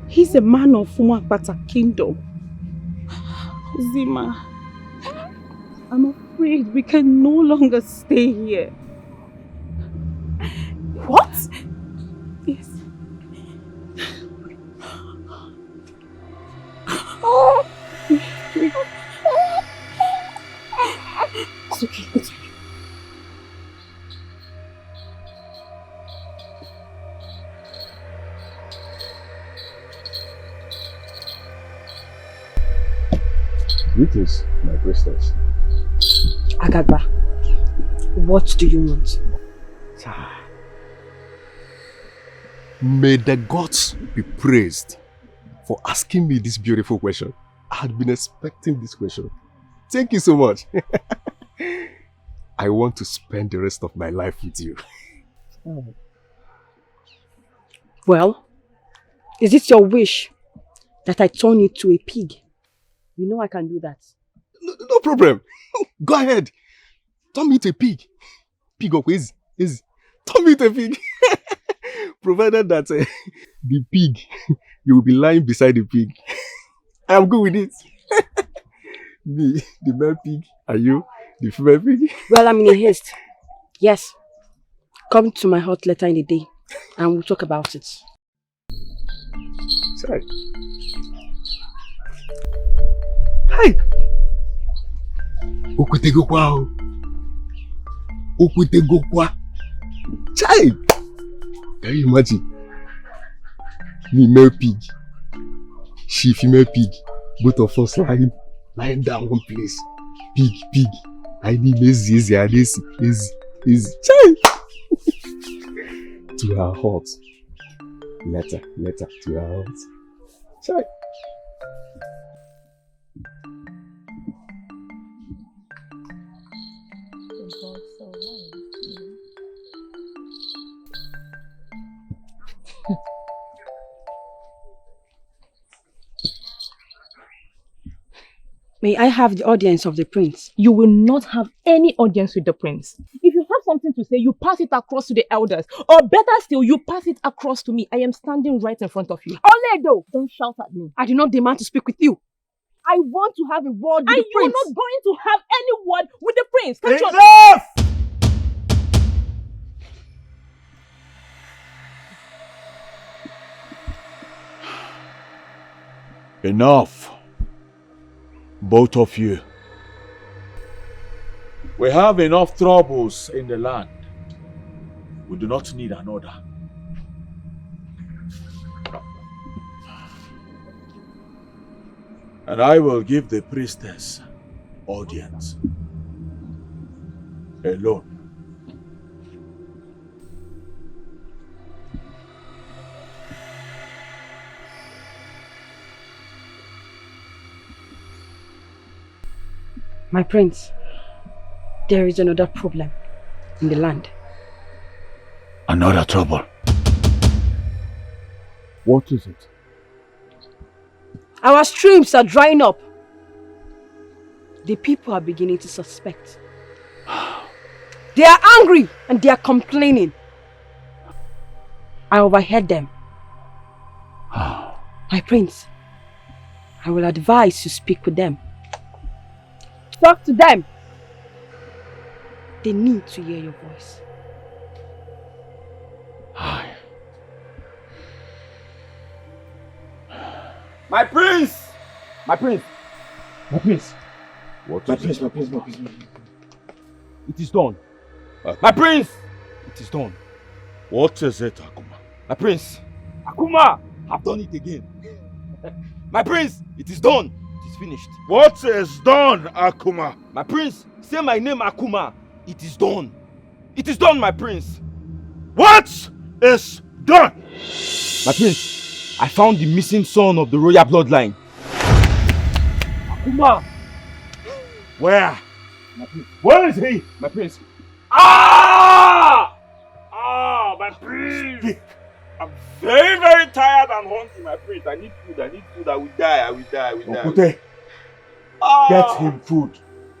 he's a man of Umakbata Kingdom. Zima, I'm afraid we can no longer stay here. What? Yes. It's okay, it's okay. Greetings, my priestess. Agagba, what do you want? May the gods be praised for asking me this beautiful question. I had been expecting this question. Thank you so much. I want to spend the rest of my life with you. Well, is it your wish that I turn you to a pig? You know I can do that. No problem. Go ahead. Turn me to a pig. Pig up, easy. Turn me to a pig. Provided that the pig, you will be lying beside the pig. I am good with it. Me, the male pig, and you, the female pig. Well, I'm in a haste. Yes. Come to my hut later in the day and we'll talk about it. Sorry. Hey! Okwute gokwa o. Okwute gokwa. Chai! Can you imagine? Me male pig, she female pig, both of us lying down one place. Pig. I need easy. Chai! To her heart. Letter to her heart. Chai! May I have the audience of the prince? You will not have any audience with the prince. If you have something to say, you pass it across to the elders. Or better still, you pass it across to me. I am standing right in front of you. Oledo! Don't shout at me. I do not demand to speak with you. I want to have a word with the prince. And you're not going to have any word with the prince. Enough! Enough. Both of you. We have enough troubles in the land. We do not need another. And I will give the priestess audience. Alone. My prince, there is another problem in the land. Another trouble. What is it? Our streams are drying up. The people are beginning to suspect. They are angry and they are complaining. I overheard them. My prince, I will advise you speak with them. Talk to them. They need to hear your voice. My prince! My prince! My prince! What My is prince, it? my prince, my prince. It is done. My prince! It is done. What is it, Akuma? My prince! Akuma! I've done it again. My prince! It is done. It is finished. What is done, Akuma? My prince! Say my name, Akuma. It is done. It is done, my prince. What is done? My prince, I found the missing son of the royal bloodline. Akuma! Where? My prince. Where is he? My prince. Ah! Ah, my prince! I'm very, very tired and hungry, my prince. I need food. I will die. Okute. Get him food.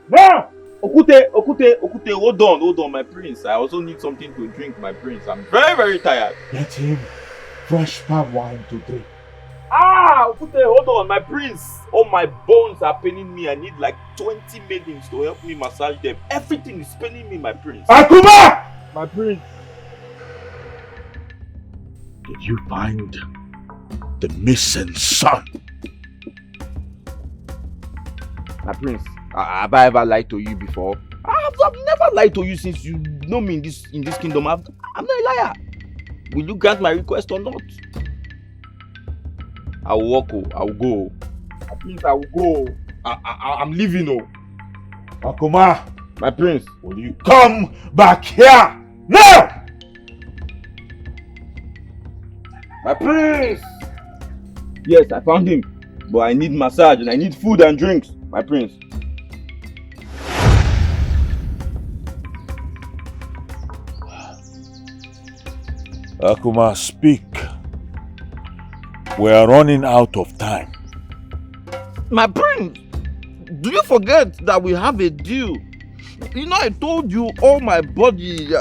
Now! Okute, hold on, my prince. I also need something to drink, my prince. I'm very, very tired. Get him fresh palm wine to drink. Okute, hold on, my prince. All my bones are paining me. I need like 20 maidens to help me massage them. Everything is paining me, my prince. Akuma! My prince. Did you find the missing son? My prince, have I ever lied to you before? I've never lied to you since you know me in this kingdom. I'm not a liar. Will you grant my request or not? I will walk. I will go. Please, I will go. I'm leaving. Akuma, my prince, will you come back here now? My prince! Yes, I found him. But I need massage and I need food and drinks. My prince. Akuma, speak. We are running out of time. My prince! Do you forget that we have a deal? You know, I told you all my body,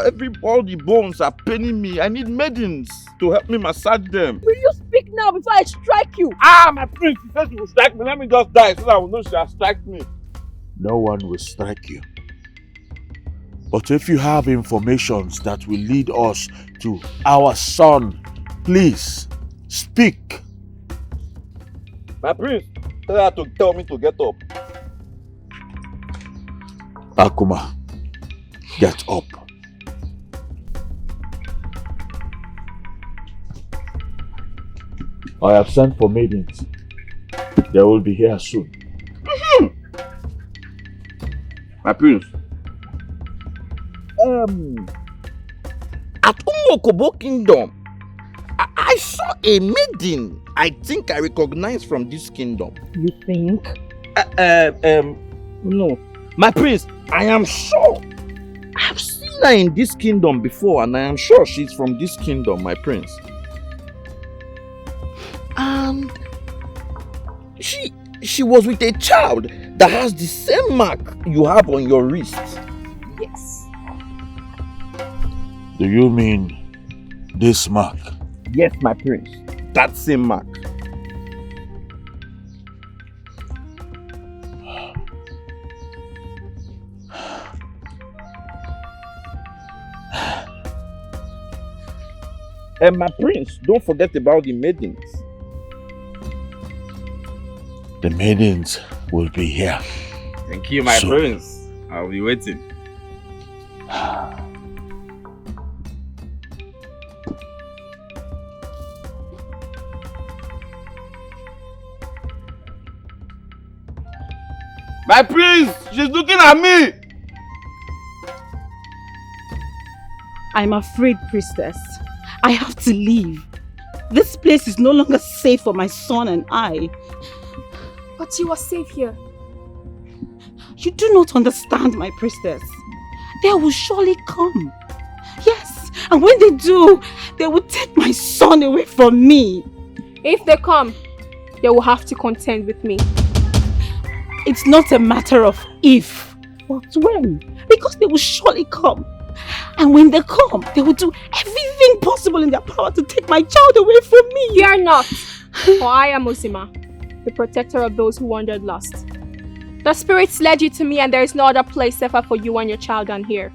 all the bones are paining me. I need maidens to help me massage them. Will you speak now before I strike you? My prince, you said you will strike me. Let me just die so that I will know she has struck me. no one will strike you. But if you have informations that will lead us to our son, please speak. My prince, tell her to tell me to get up. Akuma, get up. I have sent for maidens. They will be here soon. My prince. At Umokobo Kingdom, I saw a maiden I think I recognize from this kingdom. You think? No. My prince, I am sure. I have seen her in this kingdom before and I am sure she's from this kingdom, my prince. And she was with a child that has the same mark you have on your wrist. Yes. Do you mean this mark? Yes, my prince. That same mark. And my prince, don't forget about the maidens. The maidens will be here. Thank you, my soon. prince. I'll be waiting. My prince, she's looking at me. I'm afraid, priestess. I have to leave. This place is no longer safe for my son and I. But you are safe here. You do not understand, my priestess. They will surely come. Yes, and when they do, they will take my son away from me. If they come, they will have to contend with me. It's not a matter of if, but when. Because they will surely come. And when they come, they will do everything possible in their power to take my child away from me. Fear not, for I am Osima, the protector of those who wandered lost. The spirits led you to me and there is no other place safer for you and your child than here.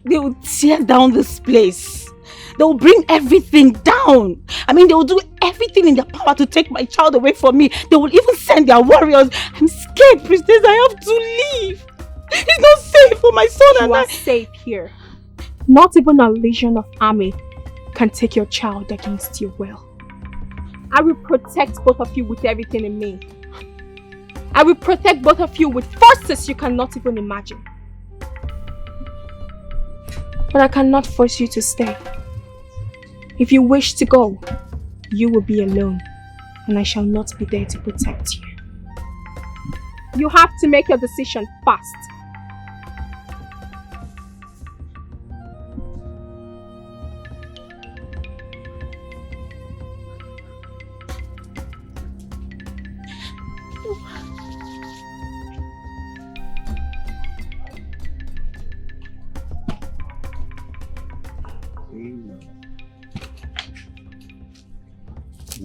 They will tear down this place. They will bring everything down. I mean, they will do everything in their power to take my child away from me. They will even send their warriors. I'm scared, priestess. I have to leave. It's not safe for my son and I. You are safe here. Not even a legion of army can take your child against your will. I will protect both of you with everything in me. I will protect both of you with forces you cannot even imagine. But I cannot force you to stay. If you wish to go, you will be alone, and I shall not be there to protect you. You have to make your decision fast.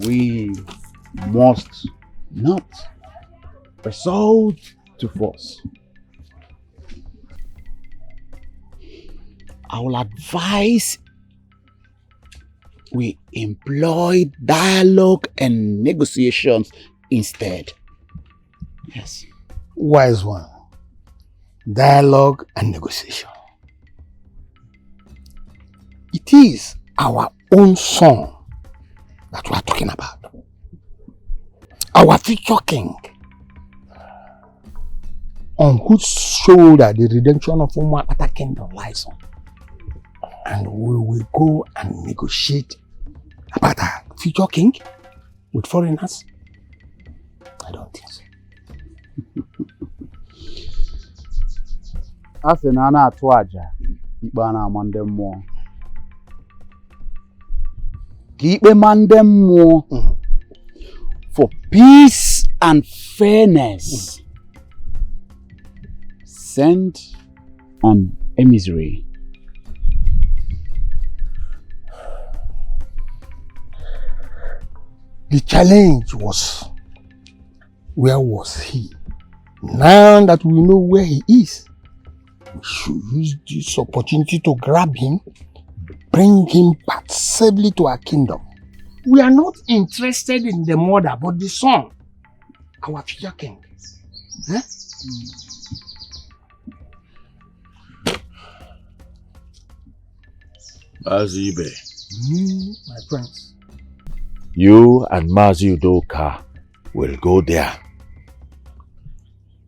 We must not resort to force. I will advise we employ dialogue and negotiations instead. Yes. Wise one. Dialogue and negotiation. It is our own son that we are talking about. Our future king, on whose shoulder the redemption of Umapata Kingdom lies on. And we will go and negotiate about our future king with foreigners? I don't think so. Asị na a na-atụ aja, ikpe a na-ama ndị mmụọ. Ka ikpe ma ndị mmụọ for peace and fairness. Send an emissary. The challenge was, where was he Now that we know where he is, we should use this opportunity to grab him, bring him back safely to our kingdom. We are not interested in the mother, but the son, our future king. Eh? Mazibe, My prince. you and Mazi Udoka will go there.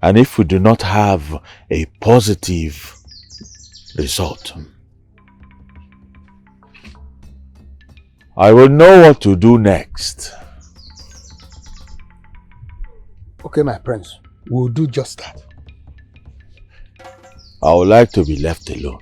And if we do not have a positive result, I will know what to do next. Okay, my prince. We'll do just that. I would like to be left alone.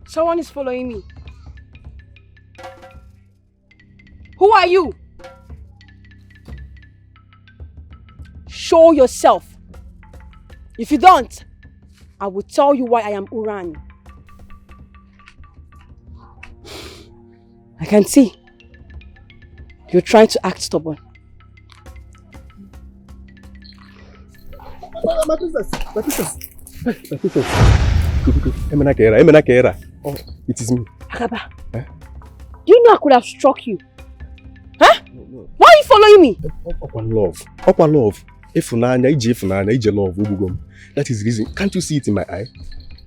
Someone is following me. Who are you? Show yourself. If you don't, I will tell you why I am Uran. I can see you're trying to act stubborn. My princess. Emenakera. Oh, it is me. Akaba, do you know I could have struck you? Huh? Why are you following me? Okwa love. Ifunanya, ije love, ubugom. That is the reason. Can't you see it in my eye?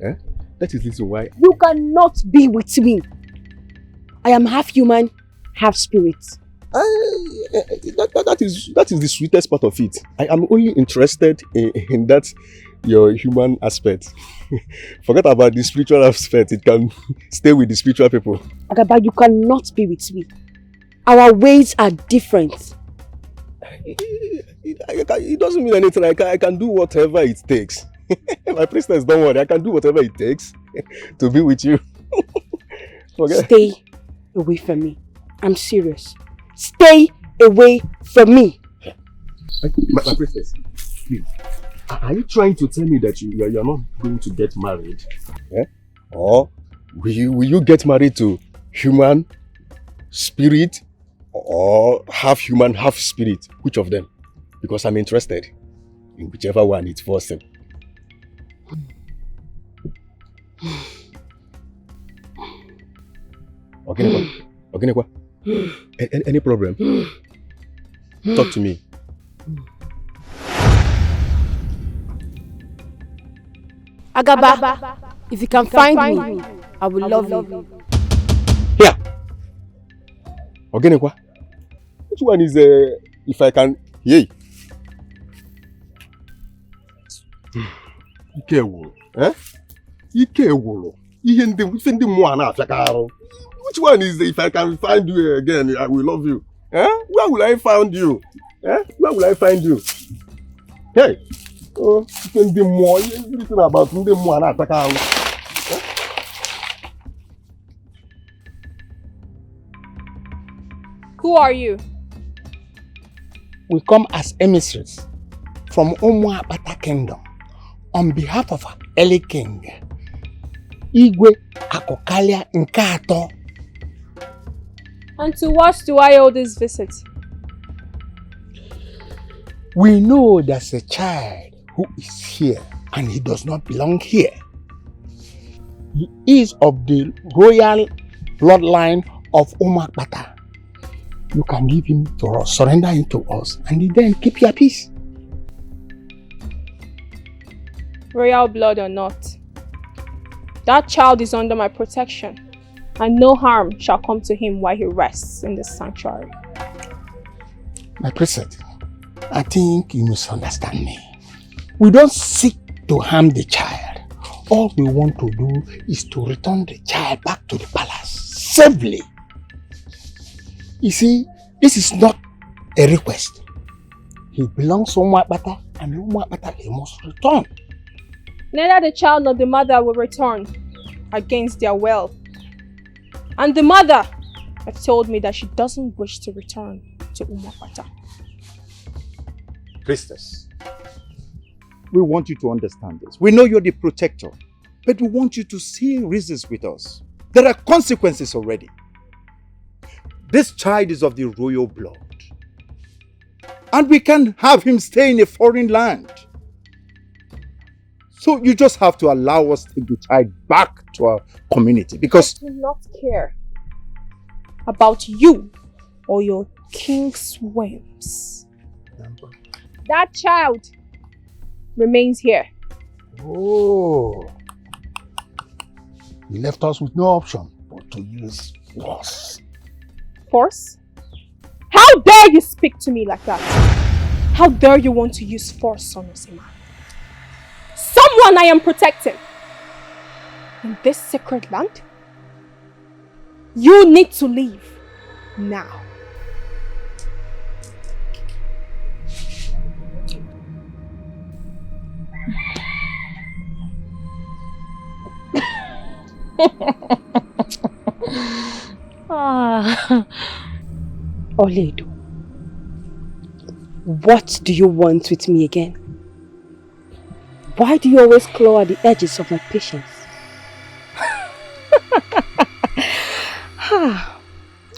Eh? That is the reason why. You cannot be with me. I am half human, half spirit. That is the sweetest part of it. I am only interested in that your human aspect. Forget about the spiritual aspect. It can stay with the spiritual people. Agaba, you cannot be with me. Our ways are different. It doesn't mean anything. I can do whatever it takes. My priestess, don't worry. I can do whatever it takes to be with you. Stay away from me. I'm serious. Stay away from me. My priestess, please. Are you trying to tell me that you're not going to get married? Eh? Or will you get married to human spirit or half human, half spirit? Which of them? Because I'm interested in whichever one it falls in. Okay, any problem? Talk to me. Agaba, if you can find me, I will love you. Here. Ogenekwa. Which one is if I can? Yay. Ike wulu. Eh? Ike wulu. Ihe ndị mmụọ na-afịaka arụ. Which one is if I can find you again, I will love you? Eh? Where will I find you? Eh? Where will I find you? Hey. Oh, ndị mmụọ. Everything about ndị mmụọ na-afịaka arụ. Who are you? We come as emissaries from Umuapata Kingdom on behalf of our early king, Igwe Akokalia Nkato. And to what do I owe this visit? We know there's a child who is here and he does not belong here. He is of the royal bloodline of Umakbata. You can give him to us, surrender him to us, and then keep your peace. Royal blood or not, that child is under my protection, and no harm shall come to him while he rests in the sanctuary. My priestess, I think you misunderstand me. We don't seek to harm the child. All we want to do is to return the child back to the palace safely. You see, this is not a request. He belongs to Umakbata, and Umakbata he must return. Neither the child nor the mother will return against their will. And the mother has told me that she doesn't wish to return to Umakbata. Priestess, we want you to understand this. We know you're the protector, but we want you to see reasons with us. There are consequences already. This child is of the royal blood, and we can't have him stay in a foreign land. So you just have to allow us to take the child back to our community, because I do not care about you or your king's whims. That child remains here. Oh, he left us with no option but to use force. Force? How dare you speak to me like that? How dare you want to use force, son of Sima? Someone I am protecting in this sacred land? You need to leave now. Oledo, what do you want with me again? Why do you always claw at the edges of my patience?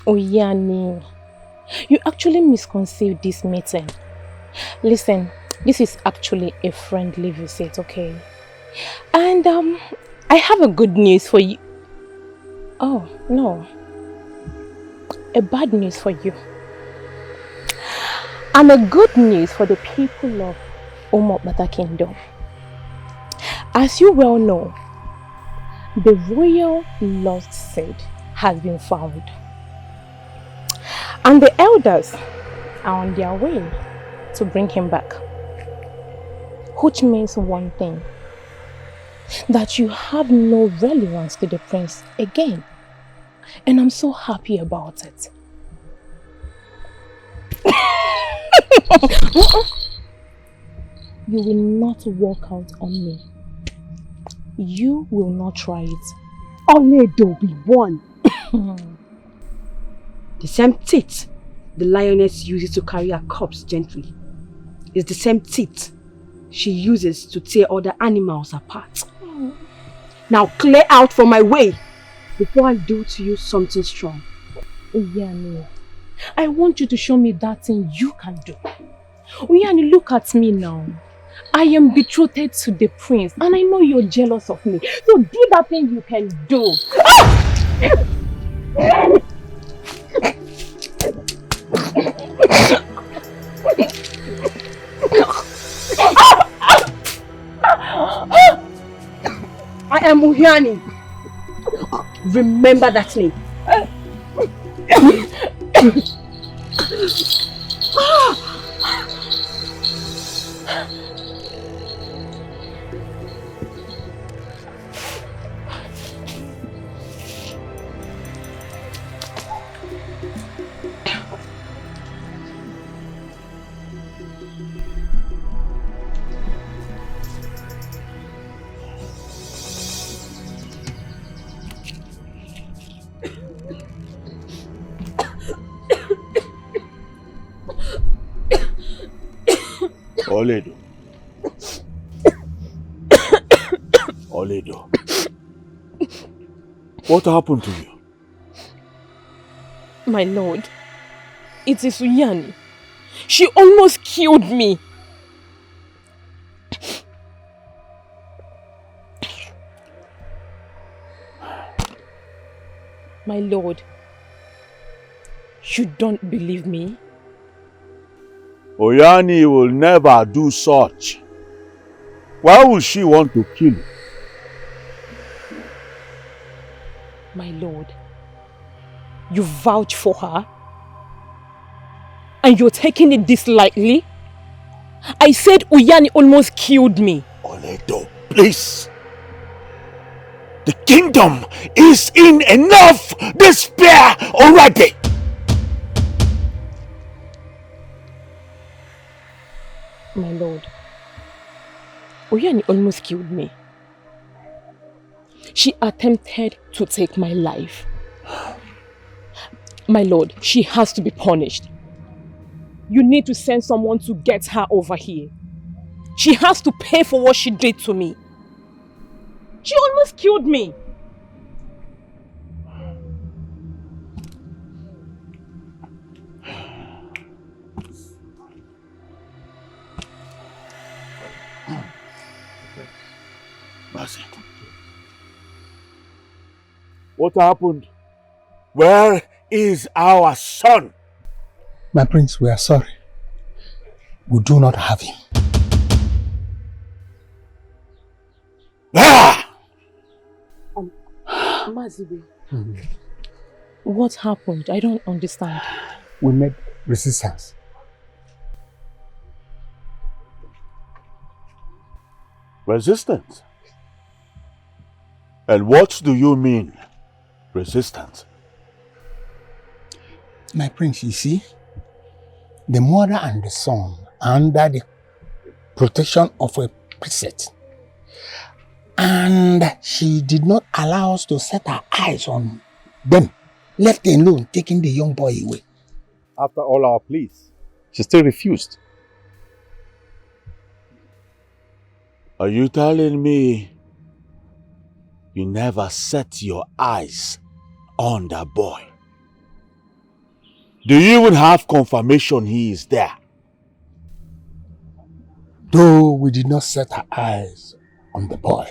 Oyani, you actually misconceived this meeting. Listen, this is actually a friendly visit, okay? And I have a good news for you. Oh, no. A bad news for you. And a good news for the people of Umakbata Kingdom. As you well know, the royal lost seed has been found. And the elders are on their way to bring him back. Which means one thing, that you have no relevance to the prince again. And I'm so happy about it. You will not walk out on me. You will not try it. Oledo, we won. The same teeth the lioness uses to carry her cubs gently is the same teeth she uses to tear other animals apart. Now clear out from my way before I do to you something strong. Uyani, I want you to show me that thing you can do. Uyani, look at me now. I am betrothed to the prince and I know you're jealous of me. So do that thing you can do. I am Uyani. Remember that name. Oledo. Oledo. What happened to you? My lord, it is Uyani. She almost killed me. My lord, you don't believe me? Oyani will never do such. Why would she want to kill you? My lord, you vouch for her? And you're taking it this lightly? I said Uyani almost killed me. Oledo, please. The kingdom is in enough despair already. My lord, Uyani almost killed me. She attempted to take my life. My lord, she has to be punished. You need to send someone to get her over here. She has to pay for what she did to me. She almost killed me. Mercy. What happened? Where is our son? My prince, we are sorry. We do not have him. Mazibe, what happened? I don't understand. We made resistance. Resistance? And what do you mean, resistance? My prince, you see, the mother and the son are under the protection of a priestess. And she did not allow us to set our eyes on them, left alone, taking the young boy away. After all our pleas, she still refused. Are you telling me you never set your eyes on that boy? Do you even have confirmation he is there? Though we did not set our eyes on the boy,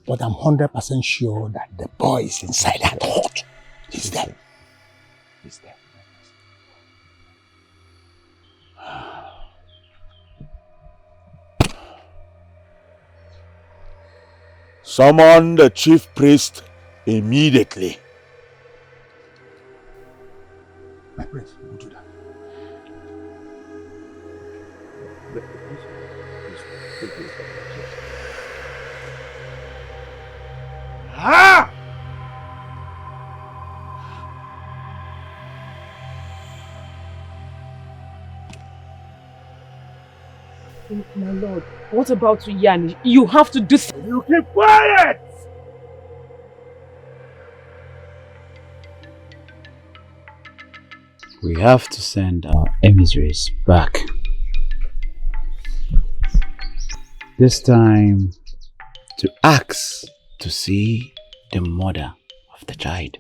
but I'm 100% sure that the boy is inside that hut. He's there. He's there. Summon the chief priest immediately. My prince, we'll do that. Ah! My lord, what about Uyani? You have to do something. You keep quiet! We have to send our emissaries back. This time to ask to see the mother of the child.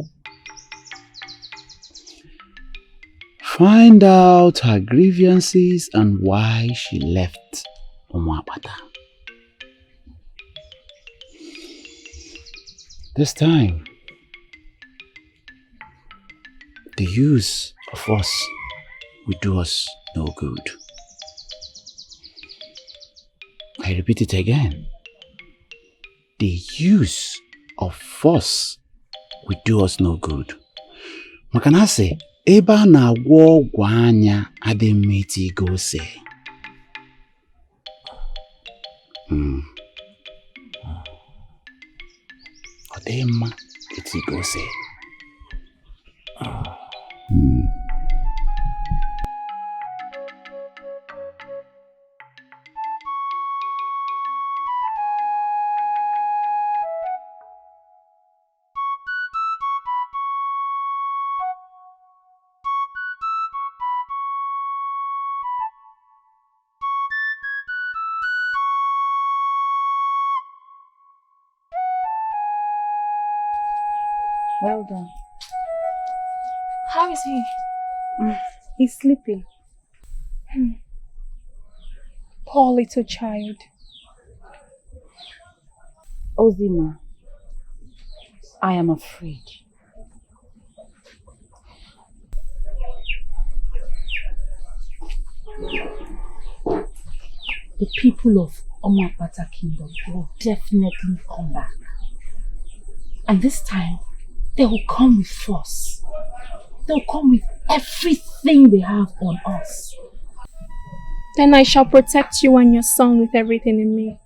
Find out her grievances and why she left Umuapata. This time, the use of us will do us no good. I repeat it again. The use of force will do us no good. Makanase, eba na wo gwanya ademeti gose. Odema eti gose. Well done. How is he? He's sleeping. Poor little child. Ozima, I am afraid. the people of Omapata Kingdom will definitely come back. And this time, they will come with force. They'll come with everything they have on us. Then I shall protect you and your son with everything in me.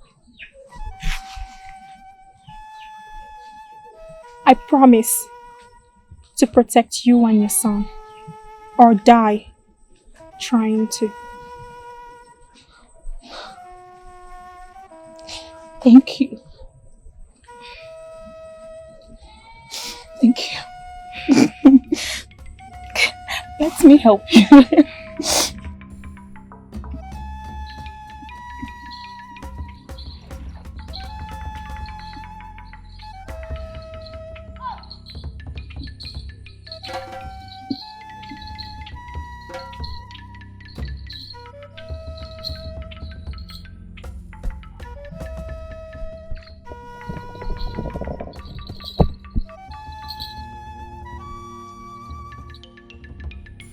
I promise to protect you and your son, or die trying to. Thank you. Thank you. Let me help you.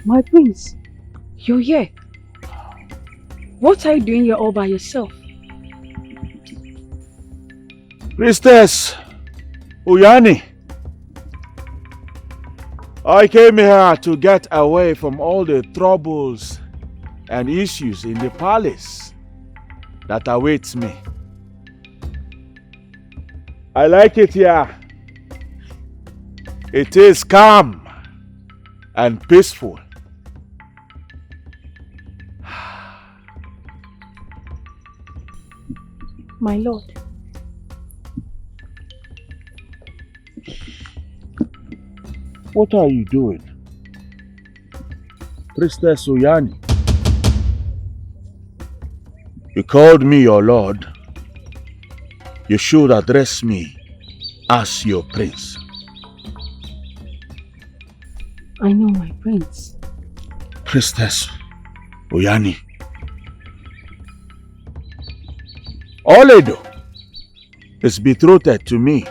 My prince, you're here. What are you doing here all by yourself? Priestess Uyani, I came here to get away from all the troubles and issues in the palace that awaits me. I like it here. It is calm and peaceful. My lord, What are you doing? Priestess Uyani, you called me your lord. You should address me as your prince. I know, my prince. Priestess Uyani, Oledo is betrothed to me.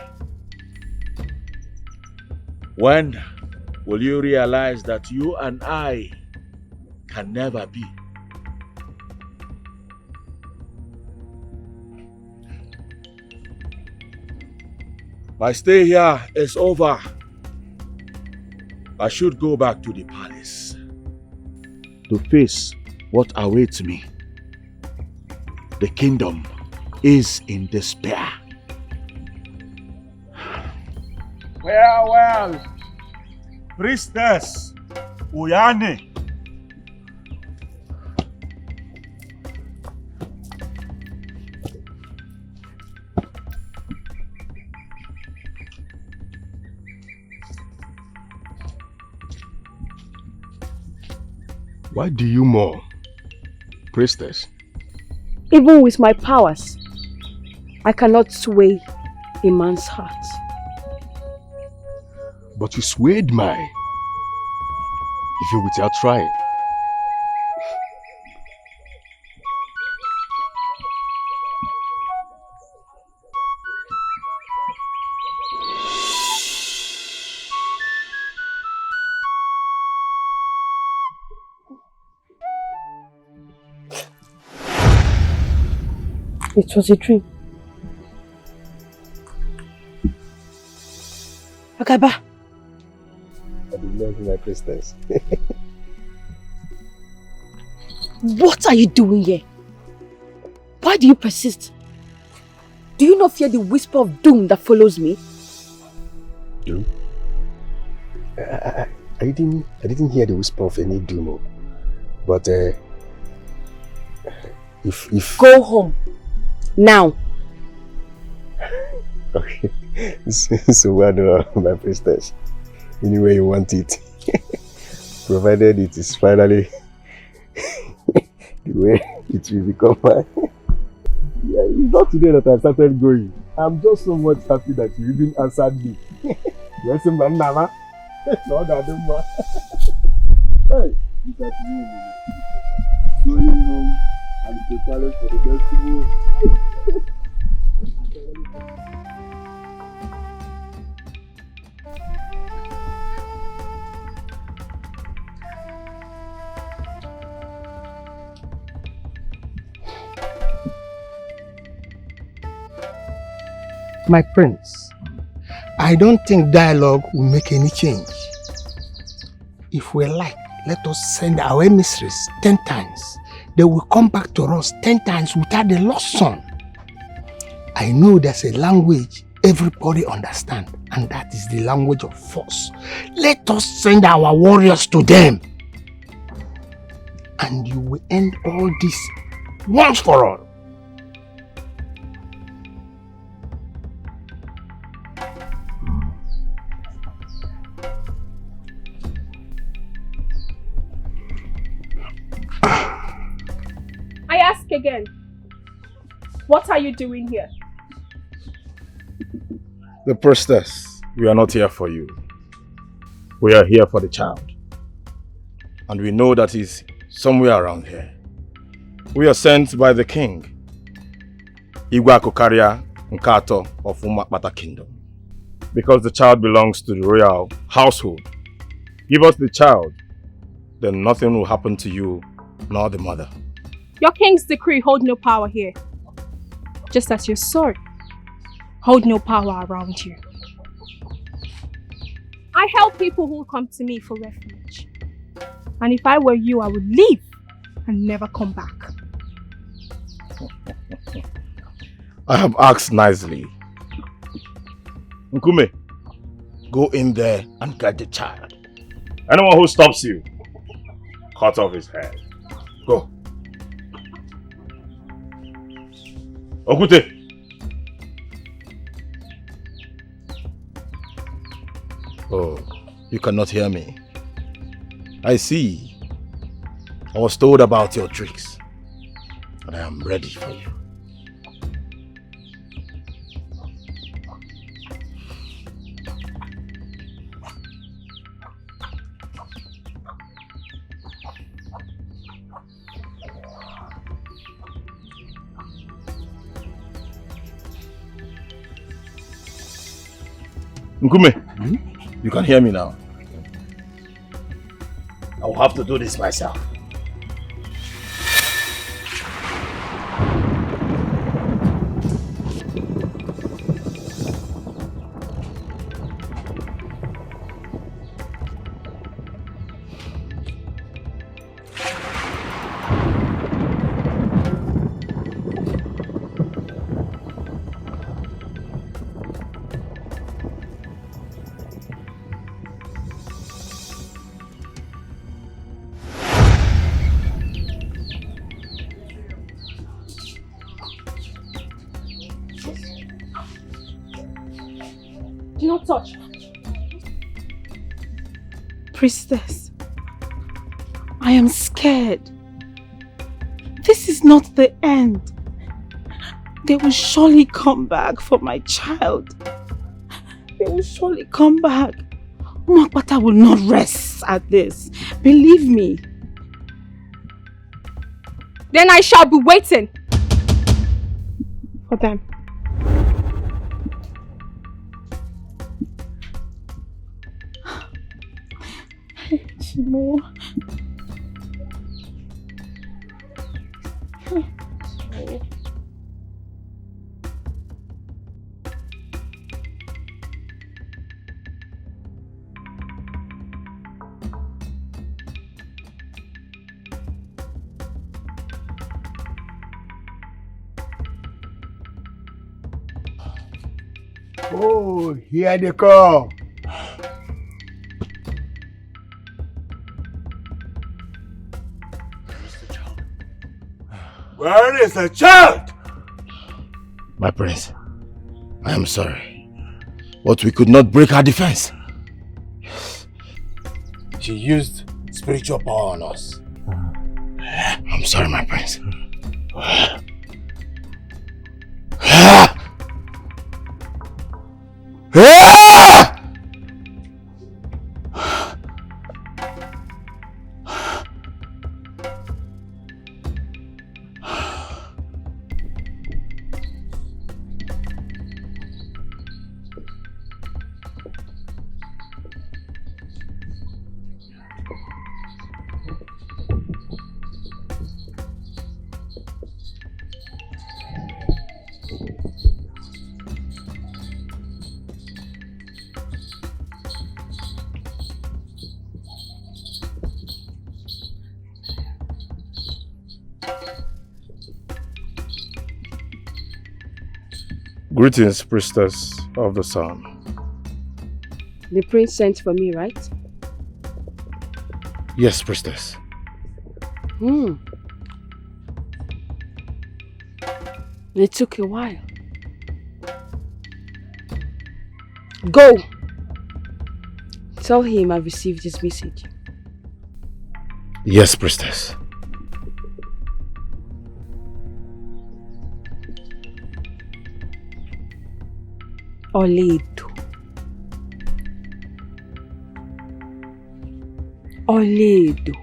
When will you realize that you and I can never be? My stay here is over. I should go back to the palace to face what awaits me. The kingdom is in despair. Well, Priestess Uyani. Why do you mourn, priestess? Even with my powers, I cannot sway a man's heart. But you swayed mine, even without trying. It was a dream. Akaba. I love you, my priestess. What are you doing here? Why do you persist? Do you not fear the whisper of doom that follows me? Doom? I didn't hear the whisper of any doom. But if go home now. Okay. So what, my priestess? Any way you want it, provided it is finally the way it will become mine. Yeah, it's not today that I started going. I'm just so much happy that you even answered me. Yes, man, Mama. No, that don't matter. Hey, look at you. Going home and preparing for the next move. My prince, I don't think dialogue will make any change. If we like, let us send our emissaries 10 times. They will come back to us 10 times without the lost son. I know there's a language everybody understands, and that is the language of force. Let us send our warriors to them. And you will end all this once for all. I ask again, what are you doing here? The priestess, we are not here for you. We are here for the child. And we know that he's somewhere around here. We are sent by the king, Igwe Akokaria Nkato of Umakbata Kingdom. Because the child belongs to the royal household. Give us the child, then nothing will happen to you nor the mother. Your king's decree hold no power here. Just as your sword hold no power around you. I help people who come to me for refuge. And if I were you, I would leave and never come back. I have asked nicely. Nkume, go in there and guide the child. Anyone who stops you, cut off his head. Go. Okute. Oh, you cannot hear me. I see. I was told about your tricks, and I am ready for you. Nkume, you can hear me now. I will have to do this myself. Do not touch. Priestess, I am scared. This is not the end. They will surely come back for my child. They will surely come back. Umakbata will not rest at this. Believe me. Then I shall be waiting for them. Chimo. Oh, here they come. Where is the child? My prince, I am sorry, but we could not break her defense. She used spiritual power on us. I'm sorry, my prince. Greetings, priestess of the sun. The prince sent for me, right? Yes, priestess. It took a while. Go! Tell him I received his message. Yes, priestess. Oledo. Oledo.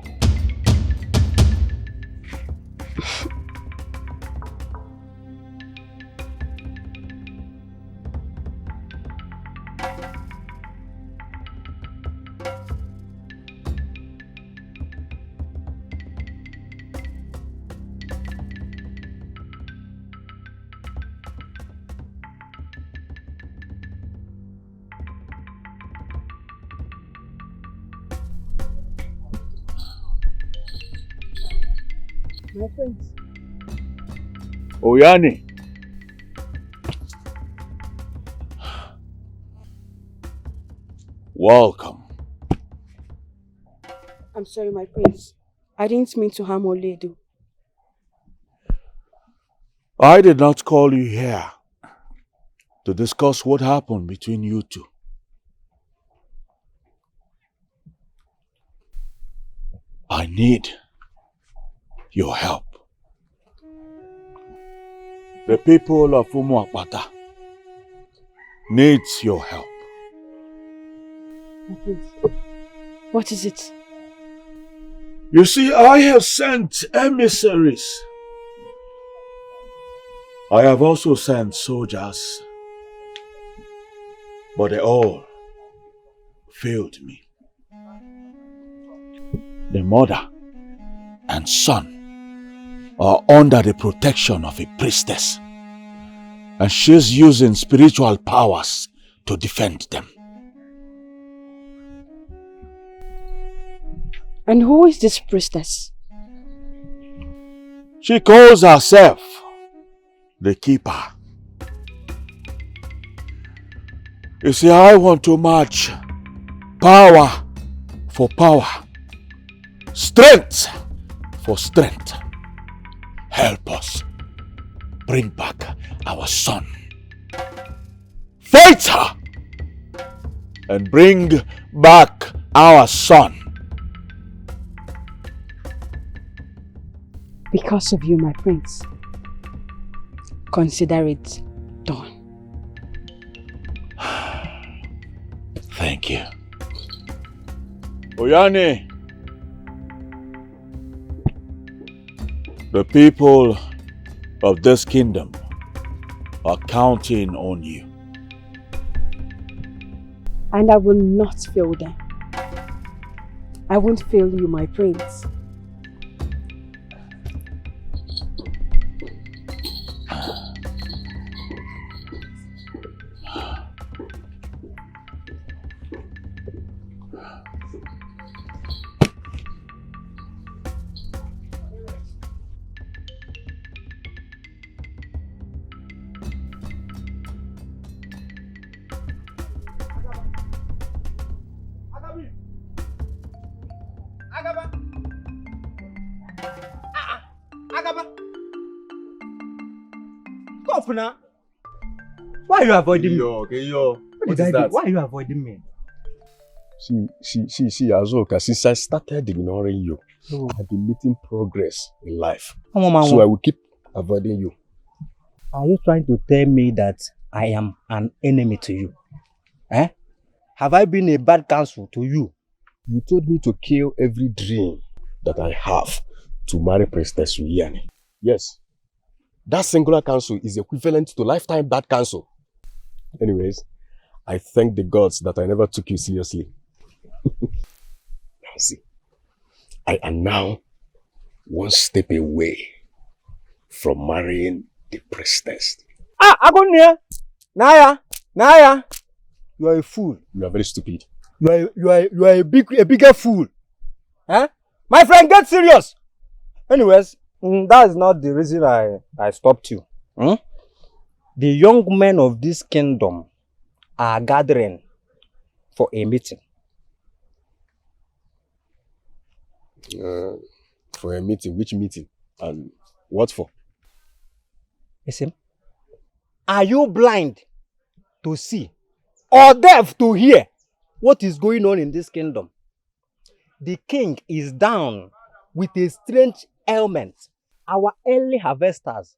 My friends. Oyani. Welcome. I'm sorry, my prince. I didn't mean to harm Oledo. I did not call you here to discuss what happened between you two. I need your help. The people of Umuapata needs your help. My prince, what is it? You see, I have sent emissaries. I have also sent soldiers, but they all failed me. The mother and son are under the protection of a priestess, and she's using spiritual powers to defend them. And who is this priestess? She calls herself the keeper. You see, I want to match power for power, strength for strength. Help us bring back our son. Fight her and bring back our son. Because of you, my prince. Consider it done. Thank you. Oyani, the people of this kingdom are counting on you. And I will not fail them. I won't fail you, my prince. Now. Why are you avoiding me? Okay, What is that? Why are you avoiding me? See, Azoka, since I started ignoring you, I've been making progress in life. So I will keep avoiding you. Are you trying to tell me that I am an enemy to you? Eh? Have I been a bad counsel to you? You told me to kill every dream that I have to marry Priestess Uyani. Yes. That singular counsel is equivalent to lifetime bad counsel. Anyways, I thank the gods that I never took you seriously. Now see, I am now one step away from marrying the priestess. Agonia! Naya! You are a fool. You are very stupid. You are a bigger fool. Huh? My friend, get serious! Anyways, that is not the reason I stopped you. The young men of this kingdom are gathering for a meeting. For a meeting? Which meeting? And what for? Listen, are you blind to see or deaf to hear what is going on in this kingdom? The king is down with a strange ailment. Our early harvesters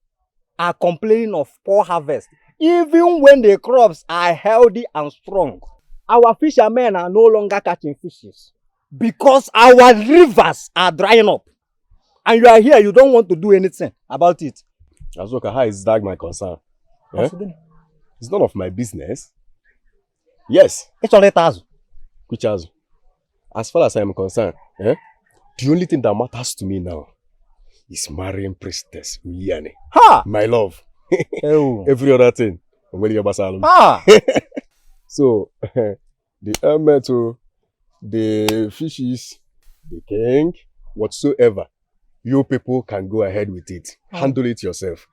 are complaining of poor harvest, even when the crops are healthy and strong. Our fishermen are no longer catching fishes because our rivers are drying up. And you are here, you don't want to do anything about it. Azoka, how is that my concern? Eh? It's none of my business. Yes. It's all it. Which has? As far as I am concerned, the only thing that matters to me now is marrying priestess Uyane. Ha! My love. Oh. Every other thing. Ah. So, the metal, the fishes, the king, whatsoever, you people can go ahead with it. Handle it yourself.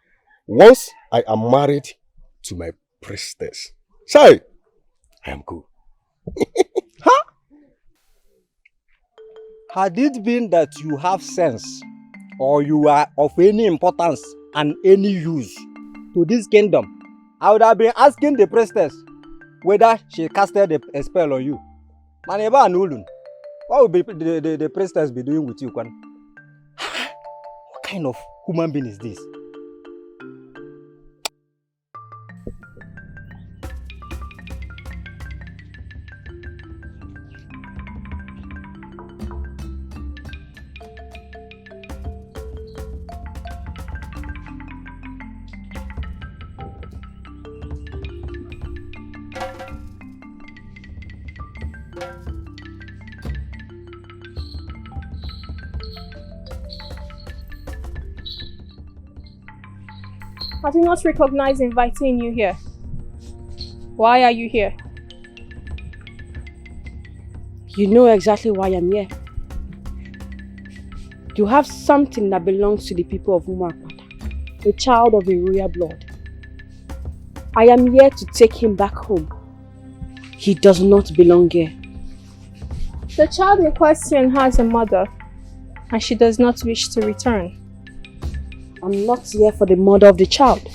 Once I am married to my priestess, I am cool. Huh? Had it been that you have sense or you are of any importance and any use to this kingdom, I would have been asking the priestess whether she casted a spell on you. Maneba Nulun, what would the priestess be doing with you, Kwan? What kind of human being is this? I do not recognize inviting you here. Why are you here? You know exactly why I'm here. You have something that belongs to the people of Umuapata, a child of a royal blood. I am here to take him back home. He does not belong here. The child in question has a mother, and she does not wish to return. I'm not here for the mother of the child.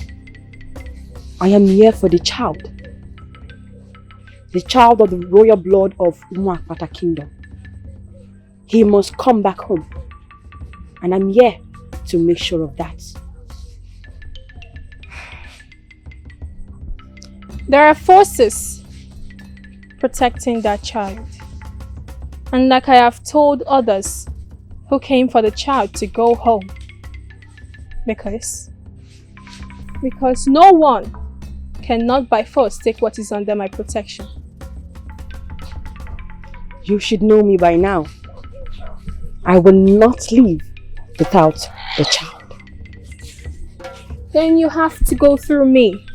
I am here for the child. The child of the royal blood of Umuapata Kingdom. He must come back home. And I'm here to make sure of that. There are forces protecting that child. And like I have told others who came for the child to go home. Because no one cannot by force take what is under my protection. You should know me by now. I will not leave without the child. Then you have to go through me.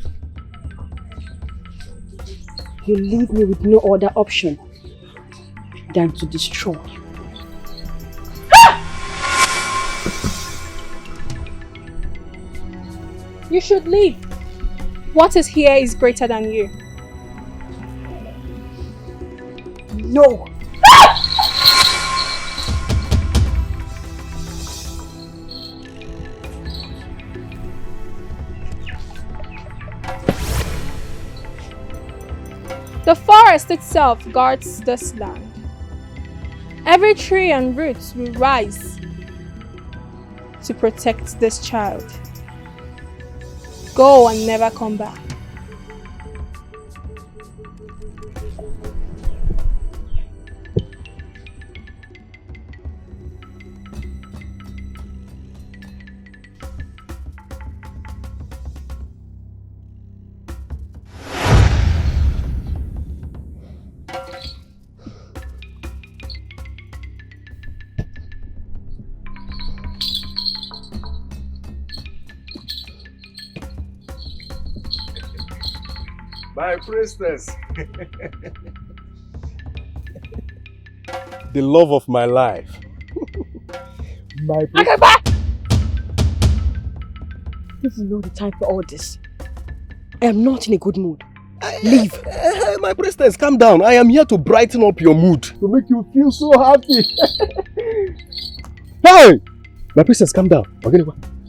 You leave me with no other option than to destroy you. You should leave. What is here is greater than you. No! The forest itself guards this land. Every tree and root will rise to protect this child. Go and never come back. My priestess. The love of my life. My Akuma! This is not the time for all this. I am not in a good mood. Leave. My priestess, calm down. I am here to brighten up your mood. To make you feel so happy. Hey! My priestess, calm down. Okay,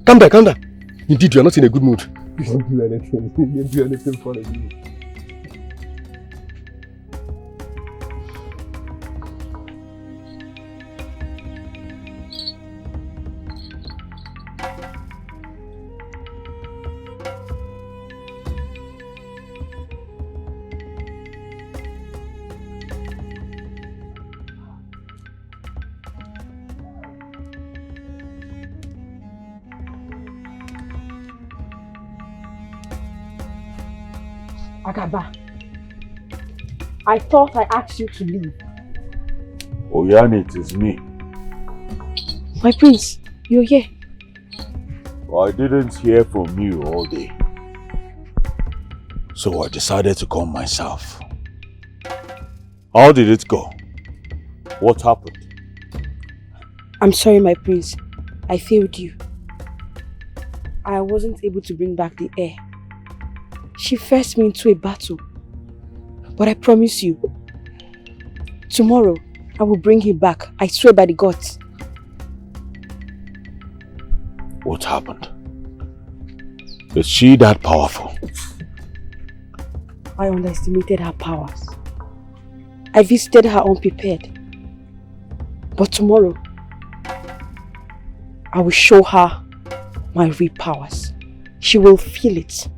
calm down, calm down. Indeed, you are not in a good mood. You don't do anything. You don't do anything funny. Agaba, I thought I asked you to leave. Oyani, it is me. My prince, you're here. I didn't hear from you all day. So I decided to come myself. How did it go? What happened? I'm sorry, my prince. I failed you. I wasn't able to bring back the heir. She forced me into a battle. But I promise you, tomorrow I will bring him back. I swear by the gods. What happened? Is she that powerful? I underestimated her powers. I visited her unprepared. But tomorrow, I will show her my real powers. She will feel it.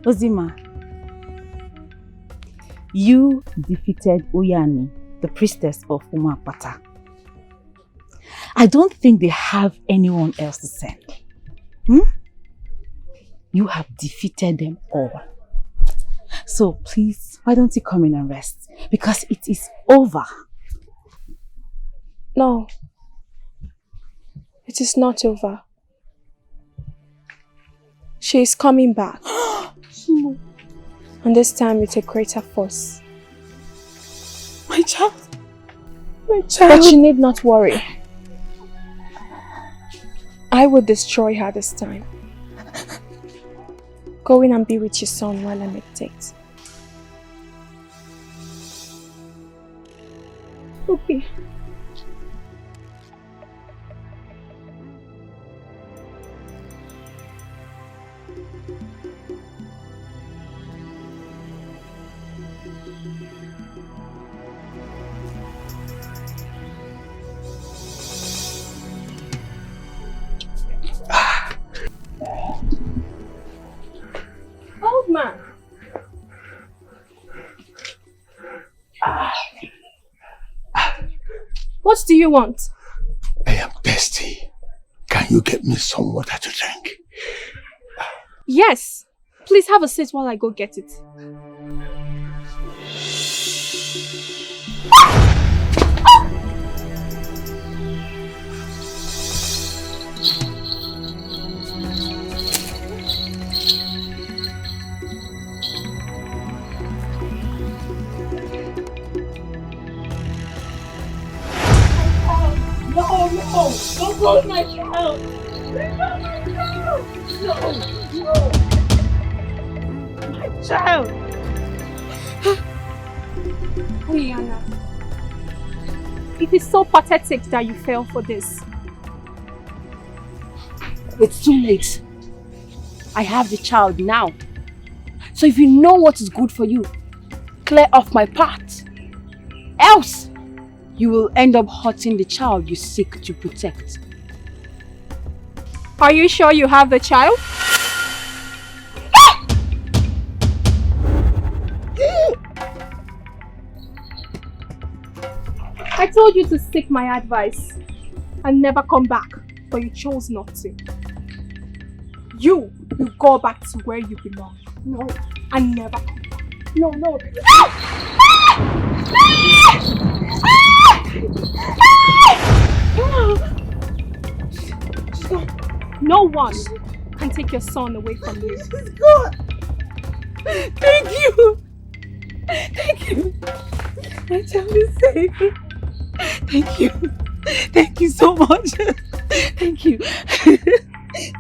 Ozima, you defeated Oyani, the priestess of Umakpata. I don't think they have anyone else to send. You have defeated them all. So please, why don't you come in and rest? Because it is over. No. It is not over. She is coming back. And this time with a greater force. My child. My But you need not worry. I will destroy her this time. Go in and be with your son while I meditate. Okay. Old man. What do you want? I am thirsty. Can you get me some water to drink? Yes. Please have a seat while I go get it. No, don't close my child. Leave my child. No. My child. Rihanna, it is so pathetic that you fell for this. It's too late. I have the child now. So if you know what is good for you, clear off my path. Else, you will end up hurting the child you seek to protect. Are you sure you have the child? told you to seek my advice and never come back, but you chose not to. You go back to where you belong. No, and never come back. No, no. No one can take your son away from you. God! Thank you! Thank you! My child is safe. Thank you. Thank you so much. Thank you.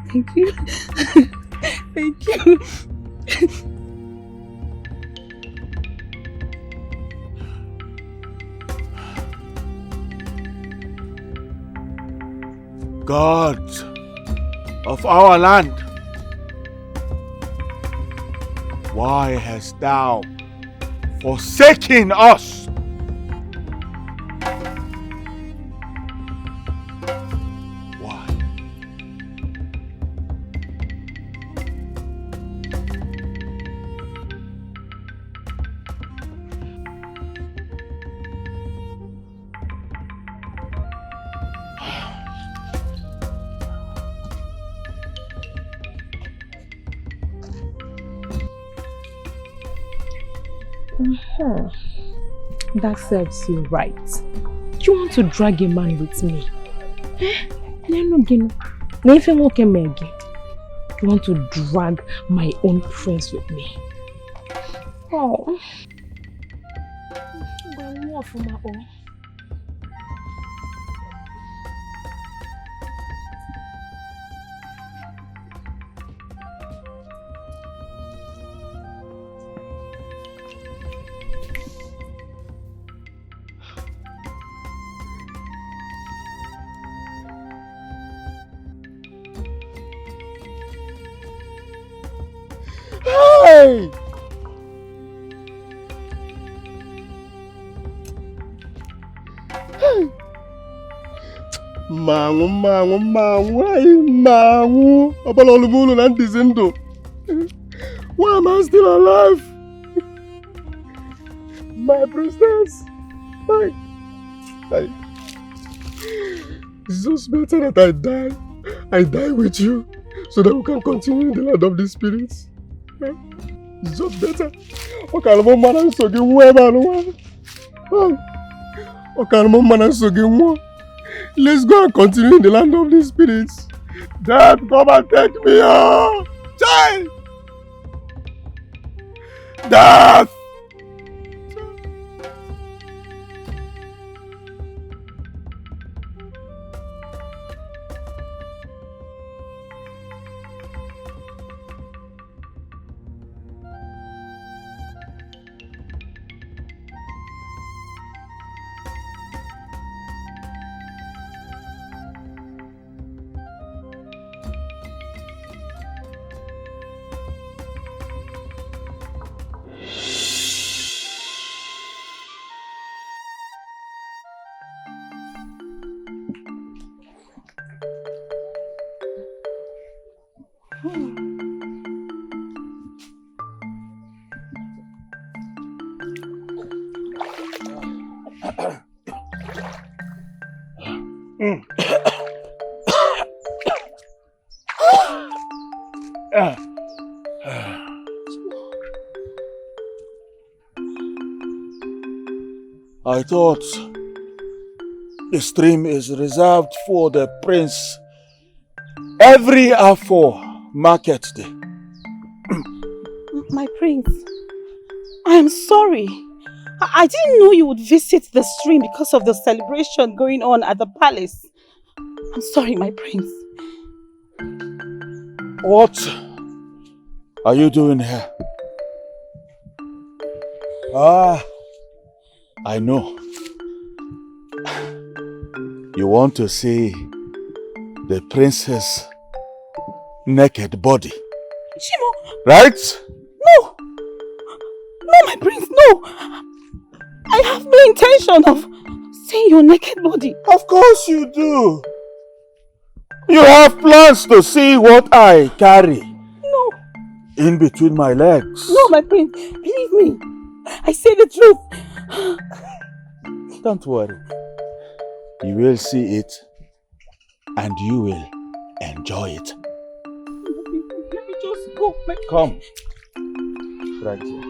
Thank you. Thank you. God of our land, why hast thou forsaken us? Why? That serves you right. You want to drag a man with me? You want to drag my own prince with me? Oh. Hey! Mangu. Abalolubulu and Dizindo. Why am I still alive? My priestess. It's just better that I die. I die with you so that we can continue in the land of the spirits. It's just better. Let's go and continue in the land of the spirits. Dad, come and take me out. Child! Dad! I thought the stream is reserved for the prince every Afo market day. My prince, I am sorry. I didn't know you would visit the stream because of the celebration going on at the palace. I'm sorry, my prince. What are you doing here? I know. You want to see the princess' naked body. Shimo! Right? No! No, my prince, no! I have no intention of seeing your naked body. Of course you do. You have plans to see what I carry. No. In between my legs. No, my prince, believe me. I say the truth. Don't worry. You will see it and you will enjoy it. Let me just go. Come. Right here.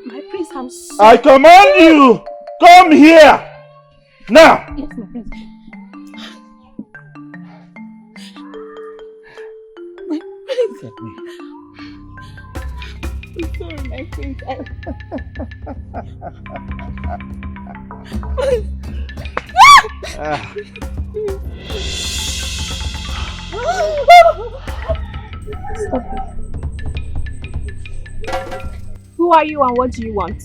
My prince, I'm sorry. I command you! Come here! Now! Yes, my prince. My prince. I'm sorry, my prince. Stop it. Who are you and what do you want?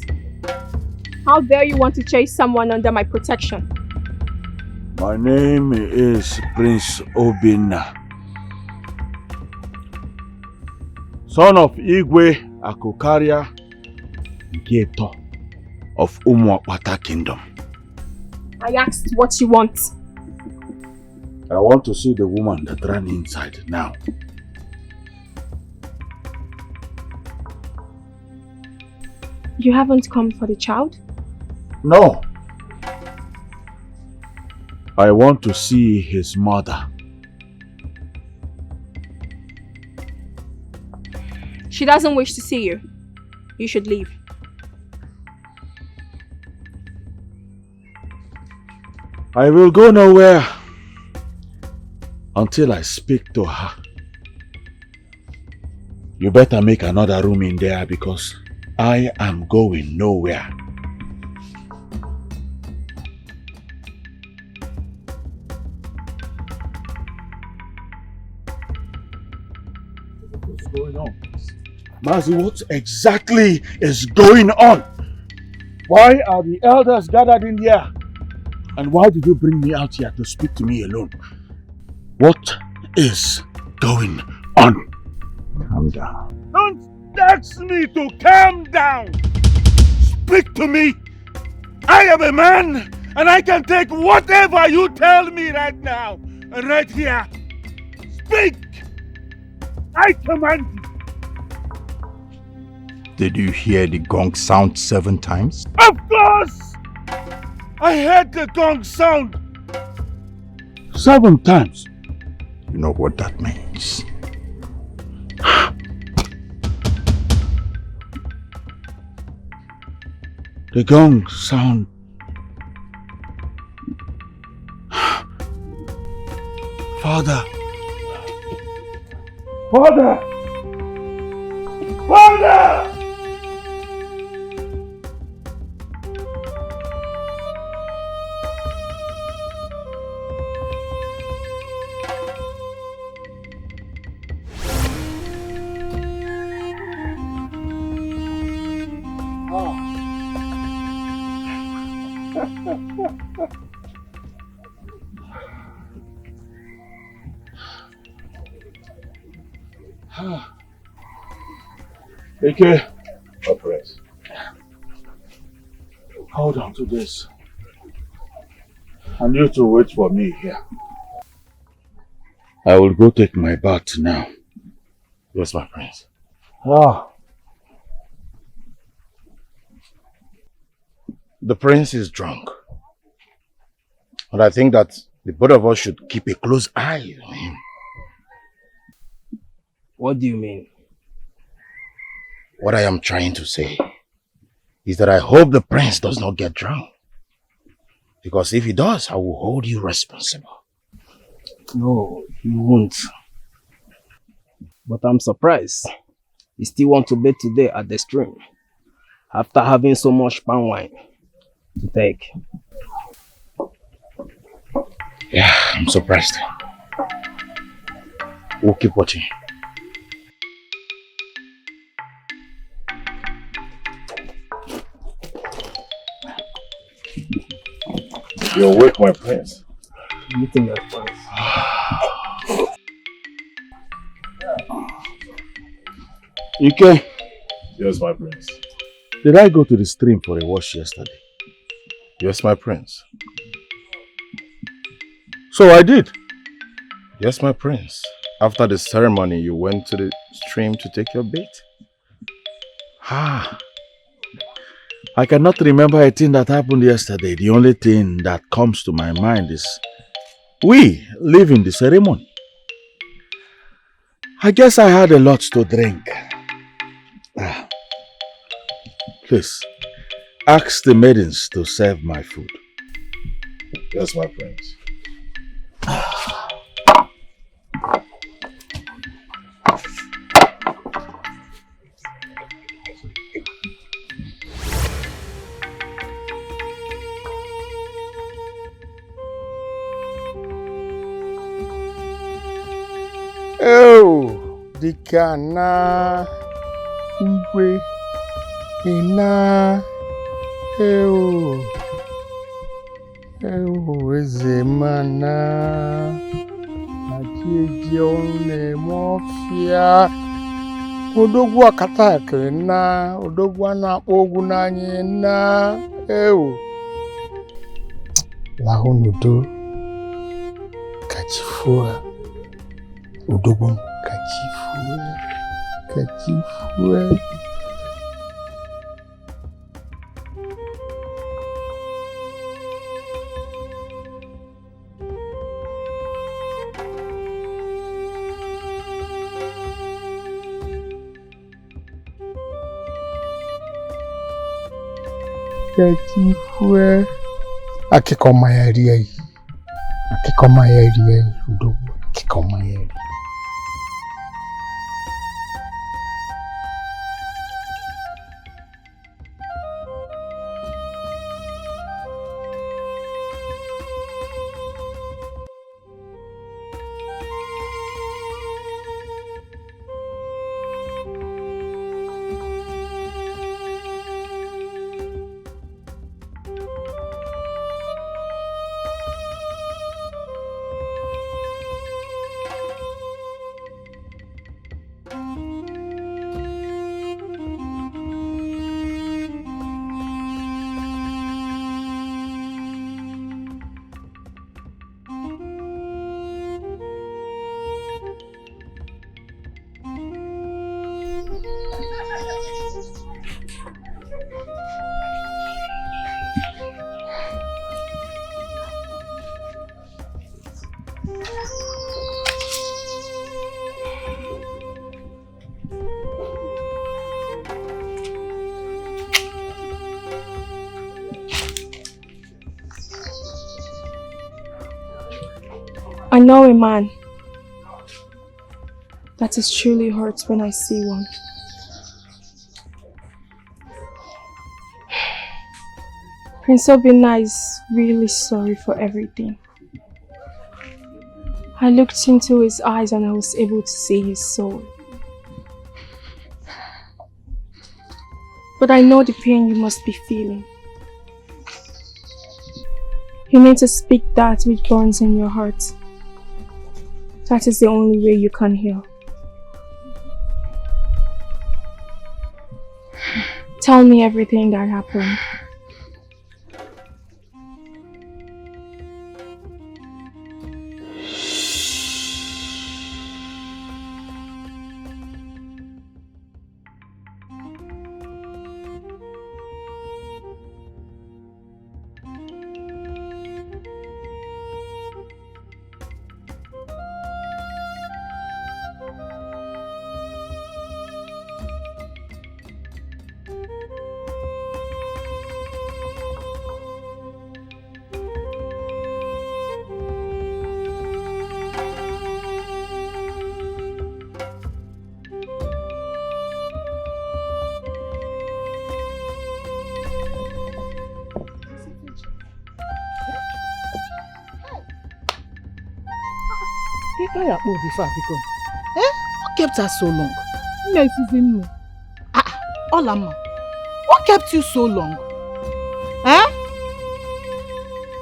How dare you want to chase someone under my protection? My name is Prince Obinna, son of Igwe Akokaria Geto of Umuapata Kingdom. I asked what you want. I want to see the woman that ran inside now. You haven't come for the child? No. I want to see his mother. She doesn't wish to see you. You should leave. I will go nowhere until I speak to her. You better make another room in there because I am going nowhere. What's going on? Mazi, what exactly is going on? Why are the elders gathered in here? And why did you bring me out here to speak to me alone? What is going on? Calm down. Don't ask me to calm down! Speak to me! I am a man and I can take whatever you tell me right now and right here. Speak! I command you! Did you hear the gong sound 7 times? Of course! I heard the gong sound 7 times. You know what that means. The gong sound. Father! Father! Father! Okay. Oppress. Hold on to this. And you two wait for me here. I will go take my bath now. Yes, my prince. The prince is drunk. And I think that the both of us should keep a close eye on him. What do you mean? What I am trying to say is that I hope the prince does not get drunk. Because if he does, I will hold you responsible. No, he won't. But I'm surprised. He still wants to bathe today at the stream. After having so much palm wine to take. Yeah, I'm surprised. We'll keep watching. You're awake, my prince. Meeting your friends. Ike, Yes, my prince. did I go to the stream for a wash yesterday? Yes, my prince. So I did. Yes, my prince. After the ceremony, you went to the stream to take your bath. I cannot remember a thing that happened yesterday. The only thing that comes to my mind is we leaving the ceremony. I guess I had a lot to drink. Please, ask the maidens to serve my food. Yes, my prince. Oh, Dikana, Igwe, Ina, Ezemana, Ajieji One Mofia, Odogwu Akata Ekele na, Odogwu Anakpo Ogwu n'anya na, Lahụ n'udo, Kachifua. Odogwu Kachifue. Kachifue. Akịkọma ya rie. Odogwu akịkọma ya rie. I know a man that is truly hurt when I see one. Prince Obinna is really sorry for everything. I looked into his eyes and I was able to see his soul. But I know the pain you must be feeling. You need to speak that which burns in your heart. That is the only way you can heal. Tell me everything that happened. What kept her so long? Olama, what kept you so long?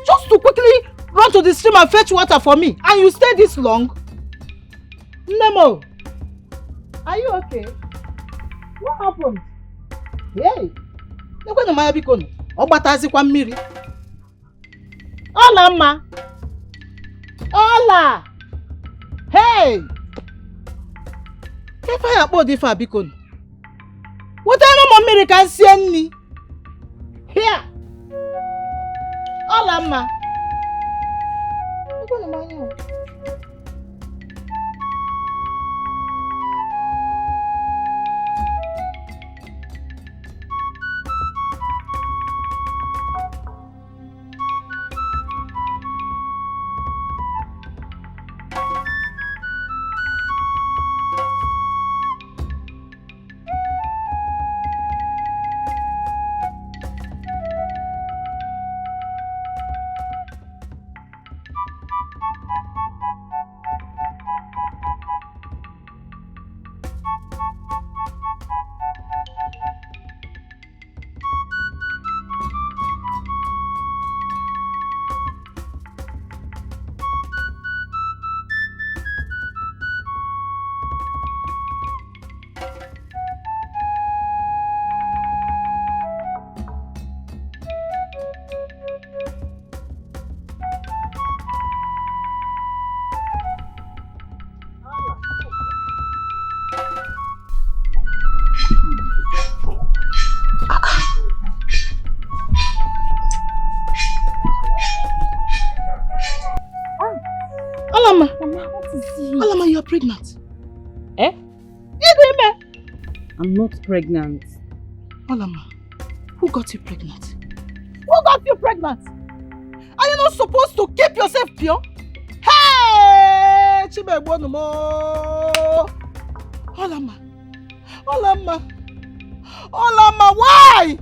Just to quickly run to the stream and fetch water for me, and you stay this long? Nemo, are you okay? What happened? Hey, Olama, Ola, hey, if I have body for Bicon, what I know, Mommy can send me. Bia! Olamma! Olama! Olama, you are pregnant. Eh? I'm not pregnant. Olama, who got you pregnant? Who got you pregnant? Are you not supposed to keep yourself pure? Hey! Olama! Olama! Olama, why?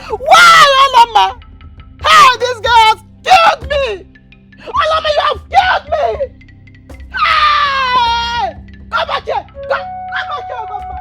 Why, Olama? Hey, this guy has killed me! Olama, you have killed me! Hey! Come back here! Come back here, Olama!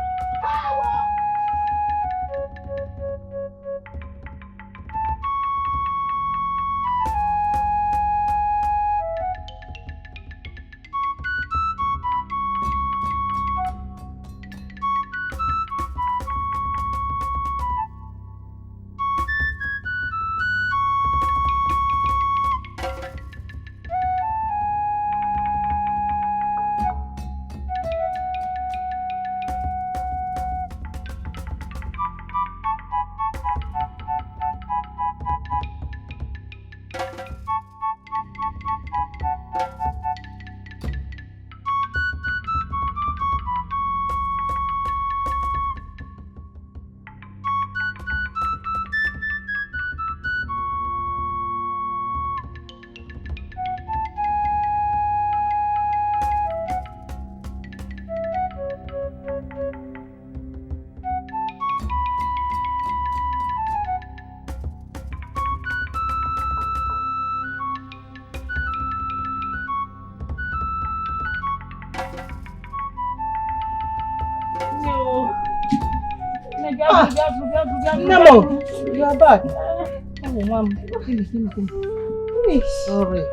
Nemo, you are back. Oh, Mom, give me. Sorry.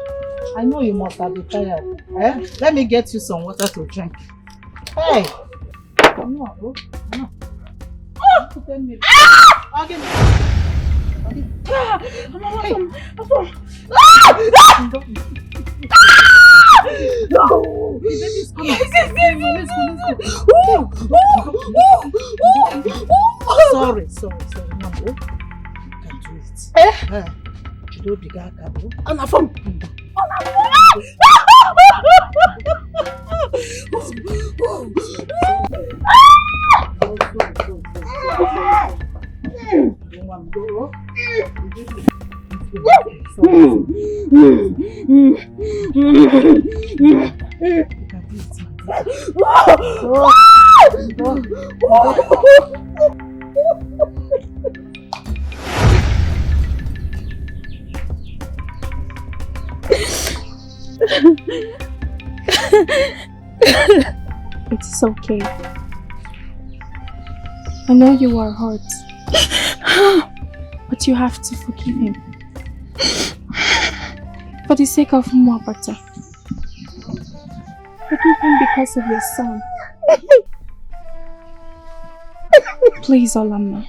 I know you must have been tired. Eh? Let me get you some water to drink. Hey! No. Tell me. Sorry, Mom. You can do it. You don't be gaga. It's okay. I know you are hurt, but you have to forgive him. For the sake of Mwapata. Forgive him because of your son. Please, Olamma.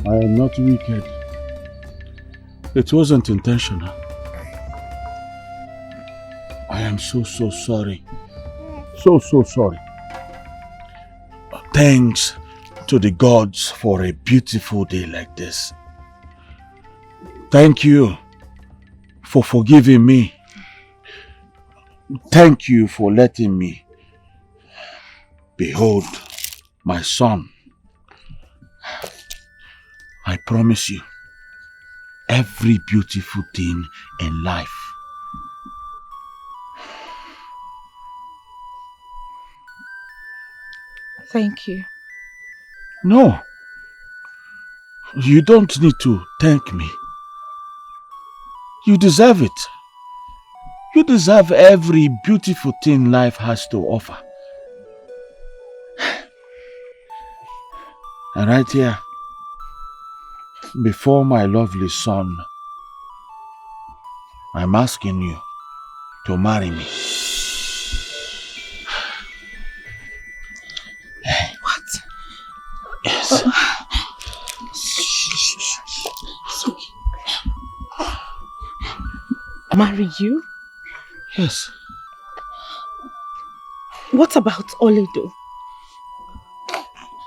I am not wicked. It wasn't intentional. I am so sorry. So sorry. Thanks to the gods for a beautiful day like this. Thank you for forgiving me. Thank you for letting me behold my son. I promise you, every beautiful thing in life Thank you. No, you don't need to thank me. You deserve it. You deserve every beautiful thing life has to offer. And right here, before my lovely son, I'm asking you to marry me. What? Yes. Marry you? Yes. What about Oledo?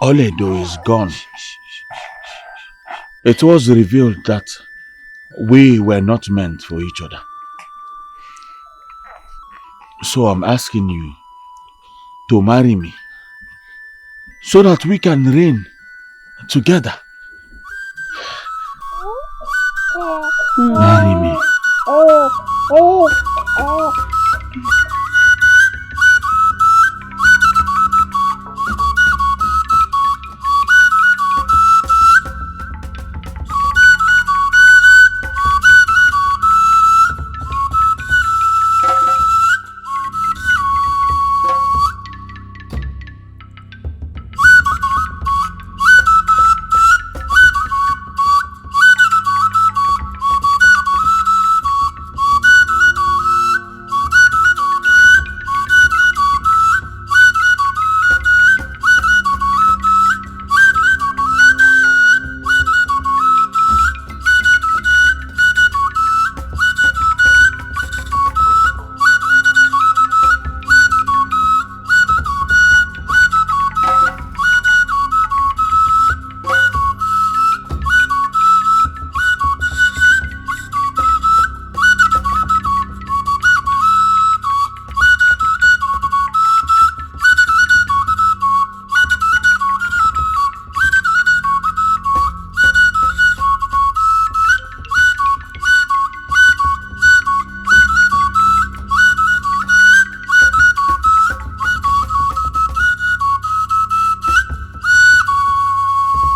Oledo is gone. It was revealed that we were not meant for each other. So I'm asking you to marry me so that we can reign together. Marry me.